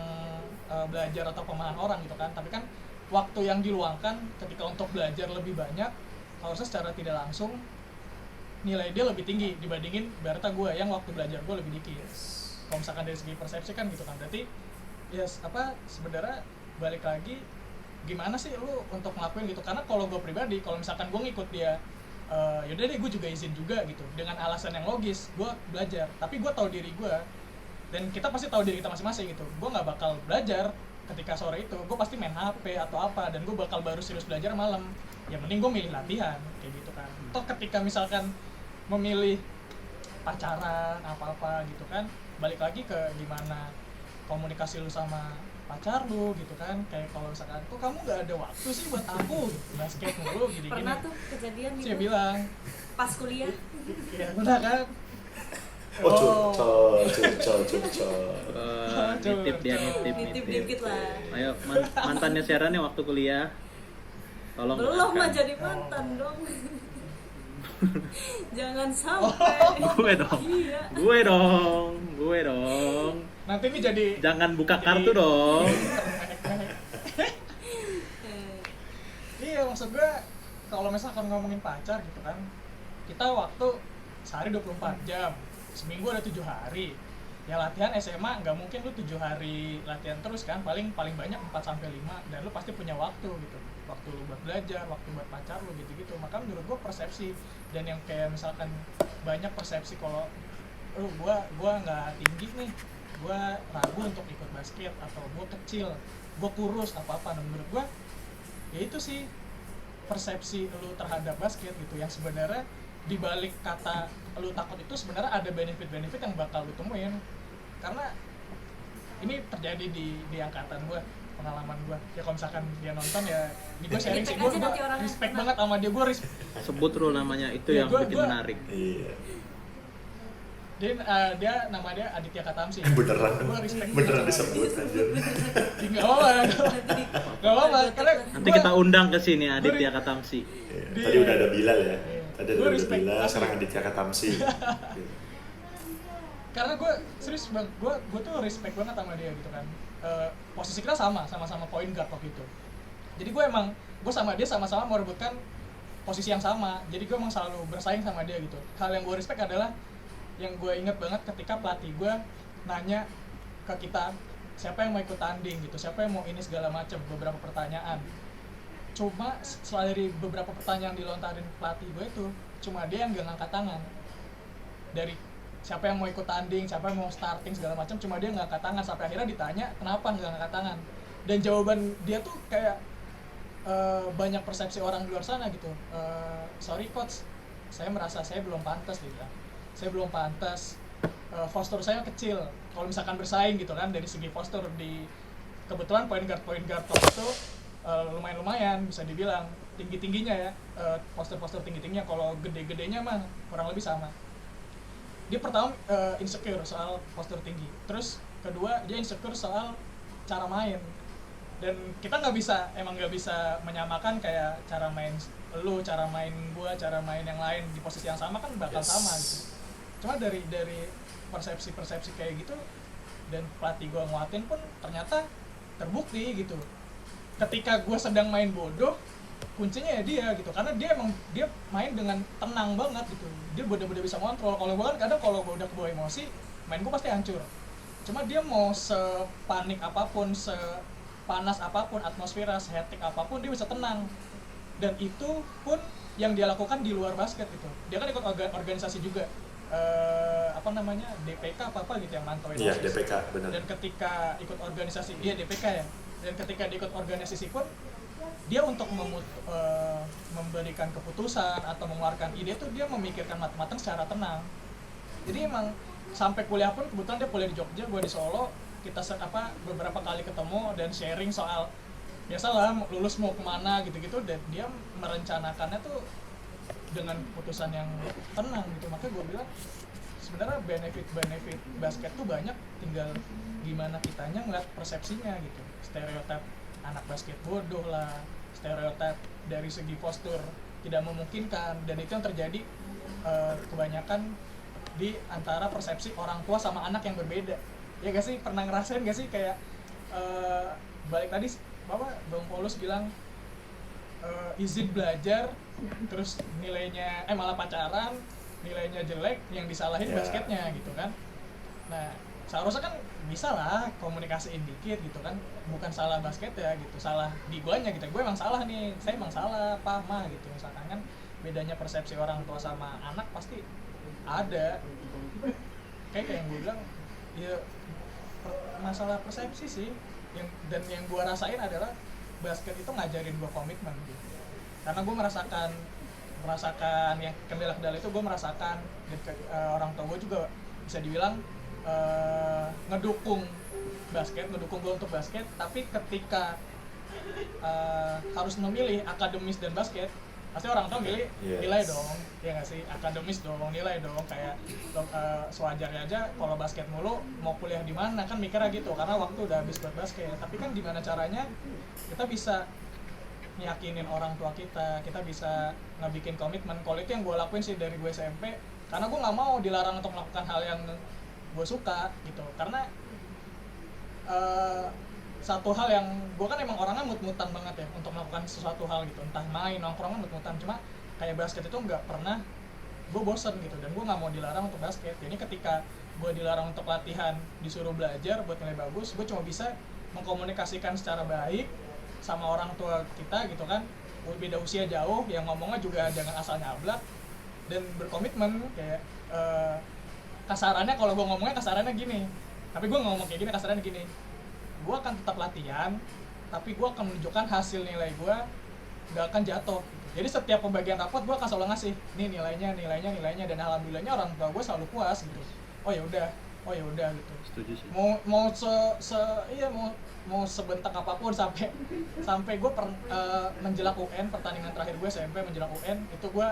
belajar atau pemahaman orang gitu kan, tapi kan waktu yang diluangkan ketika untuk belajar lebih banyak harusnya secara tidak langsung nilai dia lebih tinggi dibandingin berarti gue yang waktu belajar gue lebih dikit. Kalau misalkan dari segi persepsi kan gitu kan, berarti ya sebenarnya balik lagi gimana sih lu untuk ngelakuin gitu. Karena kalau gue pribadi, kalau misalkan gue ngikut dia yaudah deh gue juga izin juga gitu dengan alasan yang logis, gue belajar, tapi gue tahu diri gue dan kita pasti tahu diri kita masing-masing gitu. Gue nggak bakal belajar ketika sore itu, gue pasti main HP atau apa, dan gue bakal baru serius belajar malam. Ya mending gue milih latihan kayak gitu kan. Toh ketika misalkan memilih pacaran apa-apa gitu kan, balik lagi ke gimana komunikasi lu sama pacar lu gitu kan. Kayak kalau misalkan tuh kamu nggak ada waktu sih buat aku gitu, basket mulu gini-gini. Pernah tuh kejadian Saya gitu bilang pas kuliah. ya udah kan. Curcol. Nitip dia Nitip dikit lah. Ayo mantannya Sarah nih waktu kuliah. Tolong Belum doakan. mah jadi mantan dong. Jangan sampai. Gue dong. Iya. Gue dong. Nanti ini jadi Jangan buka kartu dong. iya, maksud gue kalau misalkan ngomongin pacar gitu kan, kita waktu sehari 24 jam, seminggu ada 7 hari. Ya latihan SMA nggak mungkin lu 7 hari latihan terus kan, paling banyak 4-5, dan lu pasti punya waktu gitu, waktu lu buat belajar, waktu buat pacar lu gitu-gitu. Maka menurut gue persepsi, dan yang kayak misalkan banyak persepsi kalau gua nggak tinggi nih, gua ragu untuk ikut basket, atau gua kecil, gua kurus apa-apa. Nah, menurut gua ya itu sih persepsi lu terhadap basket gitu, yang sebenarnya dibalik kata lu takut itu sebenarnya ada benefit-benefit yang bakal lu temuin. Karena ini terjadi di angkatan gue, pengalaman gue. Ya kalau misalkan dia nonton ya, ini gue sharing sih, gue respect banget sama dia, gue Sebut dulu namanya, itu Ya, yang gua- bikin gua- menarik. Iya. dia nama dia Aditya Katamsi. Beneran Gue respect beneran banget. disebut anjir. Nggak apa-apa, nggak apa-apa, karena Nanti gua- kita undang ke sini Aditya Katamsi. Iya, Dia- tadi udah ada Bilal ya. Tadi Gua ada respect Bilal, banget. sekarang Aditya Katamsi. Karena gue serius banget, gue tuh respect banget sama dia gitu kan. Posisi kita sama-sama point guard waktu itu. Jadi gue sama dia sama-sama merebutkan posisi yang sama. Jadi gue emang selalu bersaing sama dia gitu. Hal yang gue respect adalah, yang gue inget banget ketika pelatih gue nanya ke kita siapa yang mau ikut tanding gitu, siapa yang mau ini segala macam, beberapa pertanyaan. Cuma setelah dari beberapa pertanyaan dilontarin pelatih gue itu, cuma dia yang gak ngangkat tangan. Dari siapa yang mau ikut tanding, siapa yang mau starting segala macam, cuma dia nggak angkat tangan. Sampai akhirnya ditanya kenapa nggak angkat tangan, dan jawaban dia tuh kayak banyak persepsi orang di luar sana gitu. Sorry coach, saya merasa saya belum pantas gitu. Saya belum pantas, postur saya kecil kalau misalkan bersaing gitu kan, dari segi postur. Kebetulan point guard waktu itu lumayan bisa dibilang tingginya ya, postur tingginya. Kalau gede-gedenya mah kurang lebih sama. Dia pertama insecure soal postur tinggi, terus kedua dia insecure soal cara main. Dan kita nggak bisa menyamakan kayak cara main lu, cara main gua, cara main yang lain di posisi yang sama kan bakal sama gitu. Cuma dari persepsi kayak gitu, dan pelatih gua nguatin pun ternyata terbukti gitu. Ketika gua sedang main bodoh, kuncinya ya dia gitu, karena dia main dengan tenang banget gitu. Dia bener-bener bisa kontrol. Kalau gua kan kadang kalau gua udah kebawa emosi, main gua pasti hancur. Cuma dia mau sepanik apapun, sepanas apapun, atmosfera sehetik apapun, dia bisa tenang. Dan itu pun yang dia lakukan di luar basket gitu. Dia kan ikut organisasi juga, DPK apa gitu yang mantauin. Iya, OSIS. DPK benar. Dan ketika ikut organisasi, DPK ya. Dan ketika dia ikut organisasi pun, dia untuk memberikan keputusan atau mengeluarkan ide tuh dia memikirkan matang-matang secara tenang. Jadi emang sampai kuliah pun, kebetulan dia kuliah di Jogja, gue di Solo, kita beberapa kali ketemu dan sharing soal biasalah lulus mau kemana gitu-gitu, dan dia merencanakannya tuh dengan keputusan yang tenang gitu. Makanya gue bilang sebenarnya benefit basket tuh banyak, tinggal gimana kitanya ngeliat persepsinya gitu. Stereotip anak basket bodoh lah, stereotip dari segi postur tidak memungkinkan, dan itu yang terjadi kebanyakan di antara persepsi orang tua sama anak yang berbeda. Ya gak sih, pernah ngerasain gak sih kayak balik tadi Bang Paulus bilang izin belajar terus nilainya malah pacaran, nilainya jelek, yang disalahin basketnya gitu kan. Nah seharusnya kan bisa lah komunikasiin dikit gitu kan, bukan salah basket ya gitu, salah di guanya gitu, gue emang salah nih, saya emang salah mah gitu. Misalkan kan bedanya persepsi orang tua sama anak pasti ada, kayak yang gue bilang ya masalah persepsi sih. Dan yang gue rasain adalah basket itu ngajarin gue komitmen gitu. Karena gue merasakan yang kendala-kendala itu gue merasakan, dan orang tua gue juga bisa dibilang ngedukung gue untuk basket, tapi ketika harus memilih akademis dan basket, pasti orang tua milih nilai dong, ya nggak sih, akademis dong, nilai dong. Kayak sewajarnya aja kalau basket mulu mau kuliah di mana kan mikirnya gitu, karena waktu udah habis buat basket. Tapi kan gimana caranya kita bisa yakinin orang tua kita bisa ngebikin komitmen. Kalau itu yang gue lakuin sih dari gue SMP, karena gue nggak mau dilarang untuk melakukan hal yang gue suka gitu. Karena satu hal yang gue kan emang orangnya mut-mutan banget ya untuk melakukan sesuatu hal gitu, entah main, nongkrong, mut-mutan. Cuma kayak basket itu nggak pernah gue bosen gitu, dan gue nggak mau dilarang untuk basket. Jadi ketika gue dilarang untuk latihan, disuruh belajar buat nilai bagus, gue cuma bisa mengkomunikasikan secara baik sama orang tua kita gitu kan, beda usia jauh, yang ngomongnya juga jangan asal nyablak, dan berkomitmen. Kayak kasarannya, kalau gue ngomongnya kasarannya gini, tapi gue ngomong kayak gini, kasarannya gini, gue akan tetap latihan, tapi gue akan menunjukkan hasil nilai gue gak akan jatuh. Jadi setiap pembagian rapot gue akan selalu ngasih nih nilainya, dan alhamdulillahnya orang tua gue selalu puas gitu. Oh ya udah gitu. Setuju sih. Mau sebentak apapun, sampai gue menjelang UN, pertandingan terakhir gue SMP menjelang UN itu gue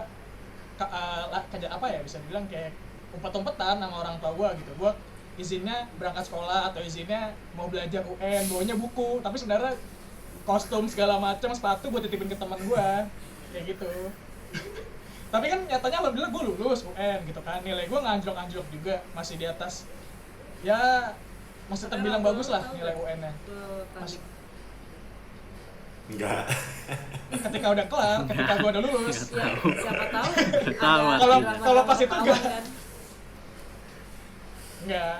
bisa dibilang kayak umpet-umpetan sama orang tua gue gitu. Gue izinnya berangkat sekolah atau izinnya mau belajar UN, bawanya buku, tapi sebenarnya kostum segala macam, sepatu buat titipin ke teman gue kayak gitu. Tapi kan nyatanya alhamdulillah gue lulus UN gitu kan, nilai gue nganjlok juga, masih di atas, ya masih terbilang bagus lah nilai UN-nya. Enggak. Ketika udah kelar, ketika gue udah lulus, Ya, siapa tahu Kalau pas itu drama-drama enggak. kan. Enggak,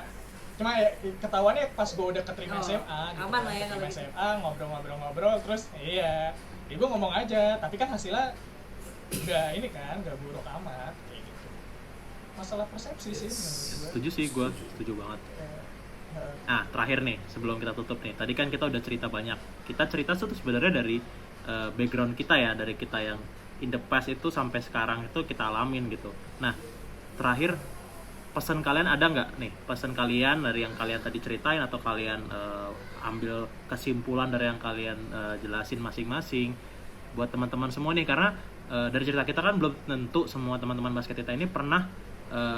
cuma ya ketahuannya pas gue udah keterima Oh, SMA gitu. aman lah ya keterima kalau gitu. SMA, ngobrol terus ya gue ngomong aja, tapi kan hasilnya nggak buruk amat kayak gitu. Masalah persepsi sih menurut Setuju sih, gue setuju banget. Nah, terakhir nih, sebelum kita tutup nih, tadi kan kita udah cerita banyak. Kita cerita tuh sebenarnya dari background kita ya, dari kita yang in the past itu sampai sekarang itu kita alamin gitu. Nah, terakhir, pesan kalian ada nggak nih? Pesan kalian dari yang kalian tadi ceritain, atau kalian ambil kesimpulan dari yang kalian jelasin masing-masing buat teman-teman semua nih, karena dari cerita kita kan belum tentu semua teman-teman basket kita ini pernah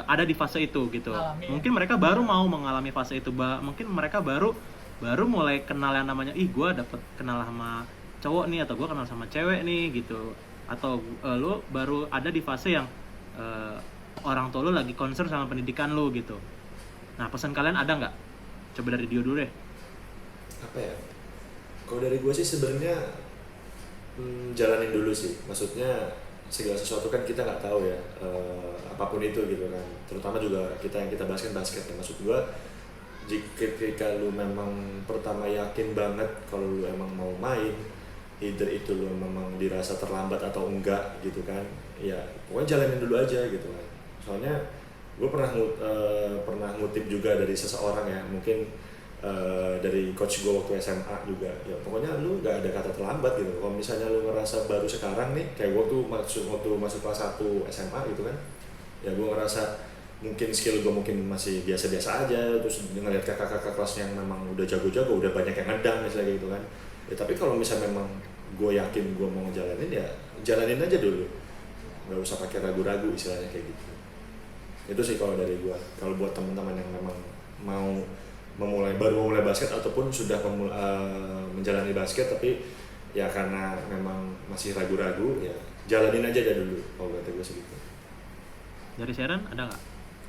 ada di fase itu gitu. Mungkin mereka baru mau mengalami fase itu, mungkin mereka baru mulai kenal yang namanya gue dapet kenal sama cowok nih, atau gue kenal sama cewek nih gitu, atau lo baru ada di fase yang orang tua lo lagi concern sama pendidikan lo gitu. Nah, pesan kalian ada nggak? Coba dari Dio dulu deh. Apa ya? Kalau dari gue sih sebenarnya jalanin dulu sih. Maksudnya segala sesuatu kan kita nggak tahu ya, apapun itu gitu kan. Terutama juga kita yang kita bahas kan basket ya. Maksud gue, jika lu memang pertama yakin banget kalau lu emang mau main, either itu lu memang dirasa terlambat atau enggak gitu kan, ya pokoknya jalanin dulu aja gitu kan. Soalnya gue pernah ngutip juga dari seseorang ya, mungkin dari coach gue waktu SMA juga, ya pokoknya lu gak ada kata terlambat gitu. Kalau misalnya lu ngerasa baru sekarang nih, kayak gue tuh waktu masuk kelas 1 SMA gitu kan, ya gue ngerasa mungkin skill gue mungkin masih biasa-biasa aja, terus ngeliat kakak-kakak kelas yang memang udah jago-jago, udah banyak yang ngedang misalnya gitu kan. Ya tapi kalau misalnya memang gue yakin gue mau ngejalanin, ya jalanin aja dulu, nggak usah pakai ragu-ragu istilahnya kayak gitu. Itu sih kalau dari gue. Kalau buat teman-teman yang memang mau baru memulai basket ataupun sudah menjalani basket tapi ya karena memang masih ragu-ragu ya jalanin aja dulu kalau kata gue segitu. Dari Sharon ada nggak?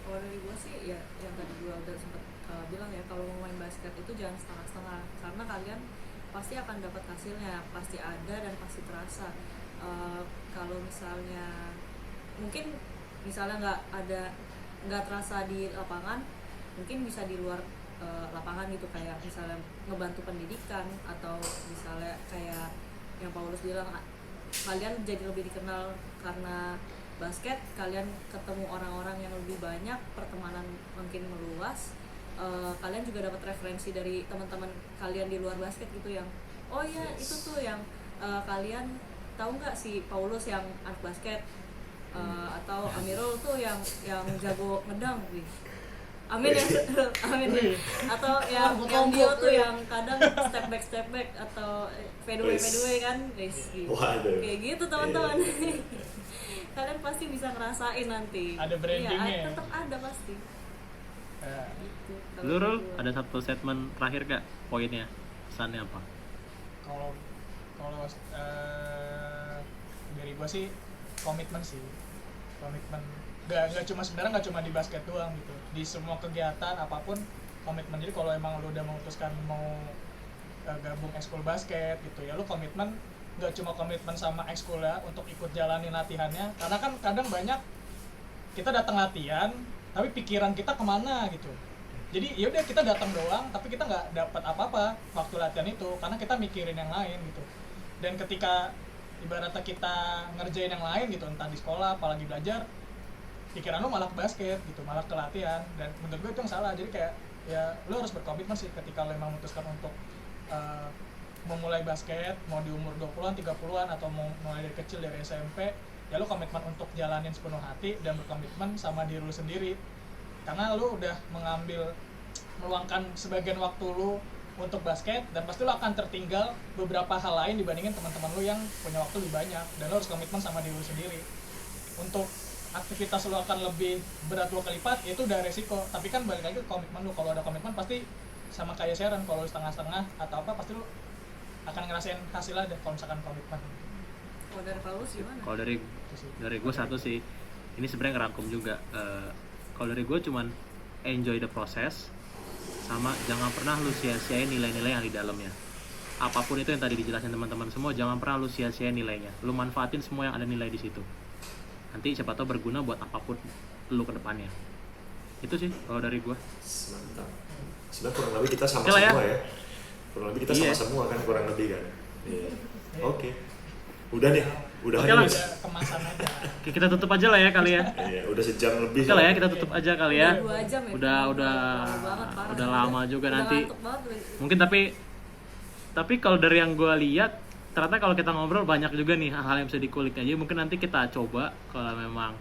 Kalau dari gue sih ya yang tadi gue udah sempat bilang ya, kalau mau main basket itu jangan setengah-setengah, karena kalian pasti akan dapat hasilnya, pasti ada dan pasti terasa. Kalau misalnya mungkin nggak terasa di lapangan, mungkin bisa di luar lapangan gitu, kayak misalnya ngebantu pendidikan, atau misalnya kayak yang Paulus bilang, kalian jadi lebih dikenal karena basket, kalian ketemu orang-orang yang lebih banyak, pertemanan makin meluas, kalian juga dapat referensi dari teman-teman kalian di luar basket gitu, yang oh iya itu tuh yang kalian tahu nggak si Paulus yang anak basket, atau Amirul tuh yang jago ngedang nih. Amin ya, amin ya. Atau yang Dio tuh yang kadang step back atau fadeaway kan, guys. Kayak gitu teman-teman. Kalian pasti bisa ngerasain nanti. Ada brandingnya. Iya, tetap ada pasti. Gitu. Lu Rul, ada satu statement terakhir gak poinnya, pesannya apa? Kalau dari gua sih komitmen nggak cuma di basket doang gitu, di semua kegiatan apapun komitmen. Jadi kalau emang lu udah memutuskan mau gabung ekskul basket gitu ya, lu komitmen, nggak cuma komitmen sama ekskul ya untuk ikut jalanin latihannya, karena kan kadang banyak kita datang latihan tapi pikiran kita kemana gitu. Jadi ya udah kita datang doang tapi kita nggak dapat apa-apa waktu latihan itu, karena kita mikirin yang lain gitu. Dan ketika ibaratnya kita ngerjain yang lain gitu, entah di sekolah apalagi belajar, pikiran lu malah ke basket gitu, malah ke latihan. Dan menurut gue itu yang salah. Jadi kayak ya lu harus berkomitmen sih ketika lu memang memutuskan untuk memulai basket, mau di umur 20-an, 30-an, atau mau mulai dari kecil dari SMP, ya lu komitmen untuk jalanin sepenuh hati dan berkomitmen sama diri lu sendiri. Karena lu udah meluangkan sebagian waktu lu untuk basket, dan pasti lu akan tertinggal beberapa hal lain dibandingin teman-teman lu yang punya waktu lebih banyak. Dan lu harus komitmen sama diri lu sendiri. Untuk aktivitas lu akan lebih berat 2 kali lipat, itu udah resiko. Tapi kan balik lagi ke komitmen lu. Kalau ada komitmen pasti sama kayak Sharon, kalau setengah-setengah atau apa pasti lu akan ngerasain hasilnya deh kalau misalkan komitmen. Kalau dari Paulus gimana? Kalau dari gue satu sih, ini sebenarnya ngerangkum juga. Kalau dari gue cuman enjoy the process, sama jangan pernah lu sia-siain nilai-nilai yang di dalamnya. Apapun itu yang tadi dijelasin teman-teman semua, jangan pernah lu sia-siain nilainya. Lu manfaatin semua yang ada nilai di situ. Nanti siapa tahu berguna buat apapun lu ke depannya. Itu sih kalau dari gua. Mantap. Sebenarnya kurang lebih kita sama Oke lah semua ya. Kurang lebih kita sama semua kan, kurang lebih kan. Iya. Oke. Udah nih, udah Oke lah. Udah kemasan aja. Oke, kita tutup aja lah ya kali ya. Iya, udah sejam lebih. Oke lah ya, kita tutup aja kali ya. Udah 2 jam ya? Udah Lama banget, parah. udah lama juga Udah nanti. ngantuk banget. Mungkin tapi kalau dari yang gua lihat, ternyata kalau kita ngobrol banyak juga nih hal-hal yang bisa dikulik aja. Mungkin nanti kita coba kalau memang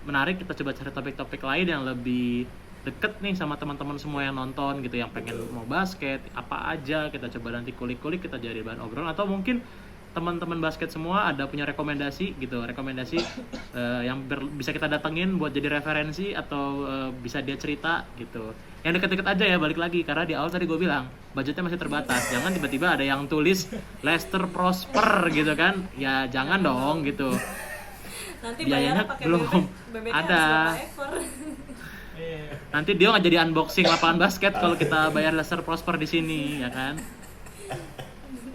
menarik, kita coba cari topik-topik lain yang lebih deket nih sama teman-teman semua yang nonton gitu, yang pengen mau basket apa aja, kita coba nanti kulik-kulik, kita jadi bahan obrolan. Atau mungkin teman-teman basket semua ada punya rekomendasi gitu, yang bisa kita datengin buat jadi referensi, atau bisa dia cerita gitu. Yang deket-deket aja ya, balik lagi karena di awal tadi gue bilang budgetnya masih terbatas. Jangan tiba-tiba ada yang tulis Leicester Prosper gitu kan, ya jangan dong gitu. Nanti Biayanya bayarnya pakai belum bebeknya ada. harus berapa ekor. Iya. Nanti dia nggak jadi unboxing lapangan basket kalau kita bayar Leicester Prosper di sini, ya kan?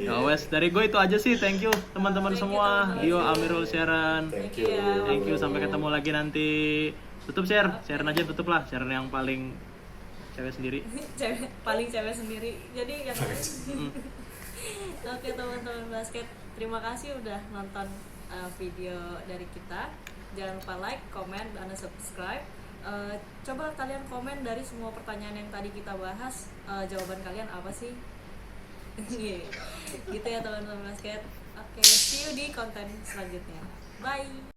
Ya wes, dari gue itu aja sih. Thank you teman-teman Thank you, semua. teman-teman. Yo Amirul, Sharon. Thank you. Thank you, sampai ketemu lagi nanti. Tutup Sharon aja, tutup lah. Sharon yang paling cewek sendiri. Paling cewek sendiri. Jadi yang Oke teman-teman basket, terima kasih udah nonton video dari kita. Jangan lupa like, comment, dan subscribe. Coba kalian komen dari semua pertanyaan yang tadi kita bahas, jawaban kalian apa sih? Gitu ya teman-teman basket. Oke, see you di konten selanjutnya. Bye.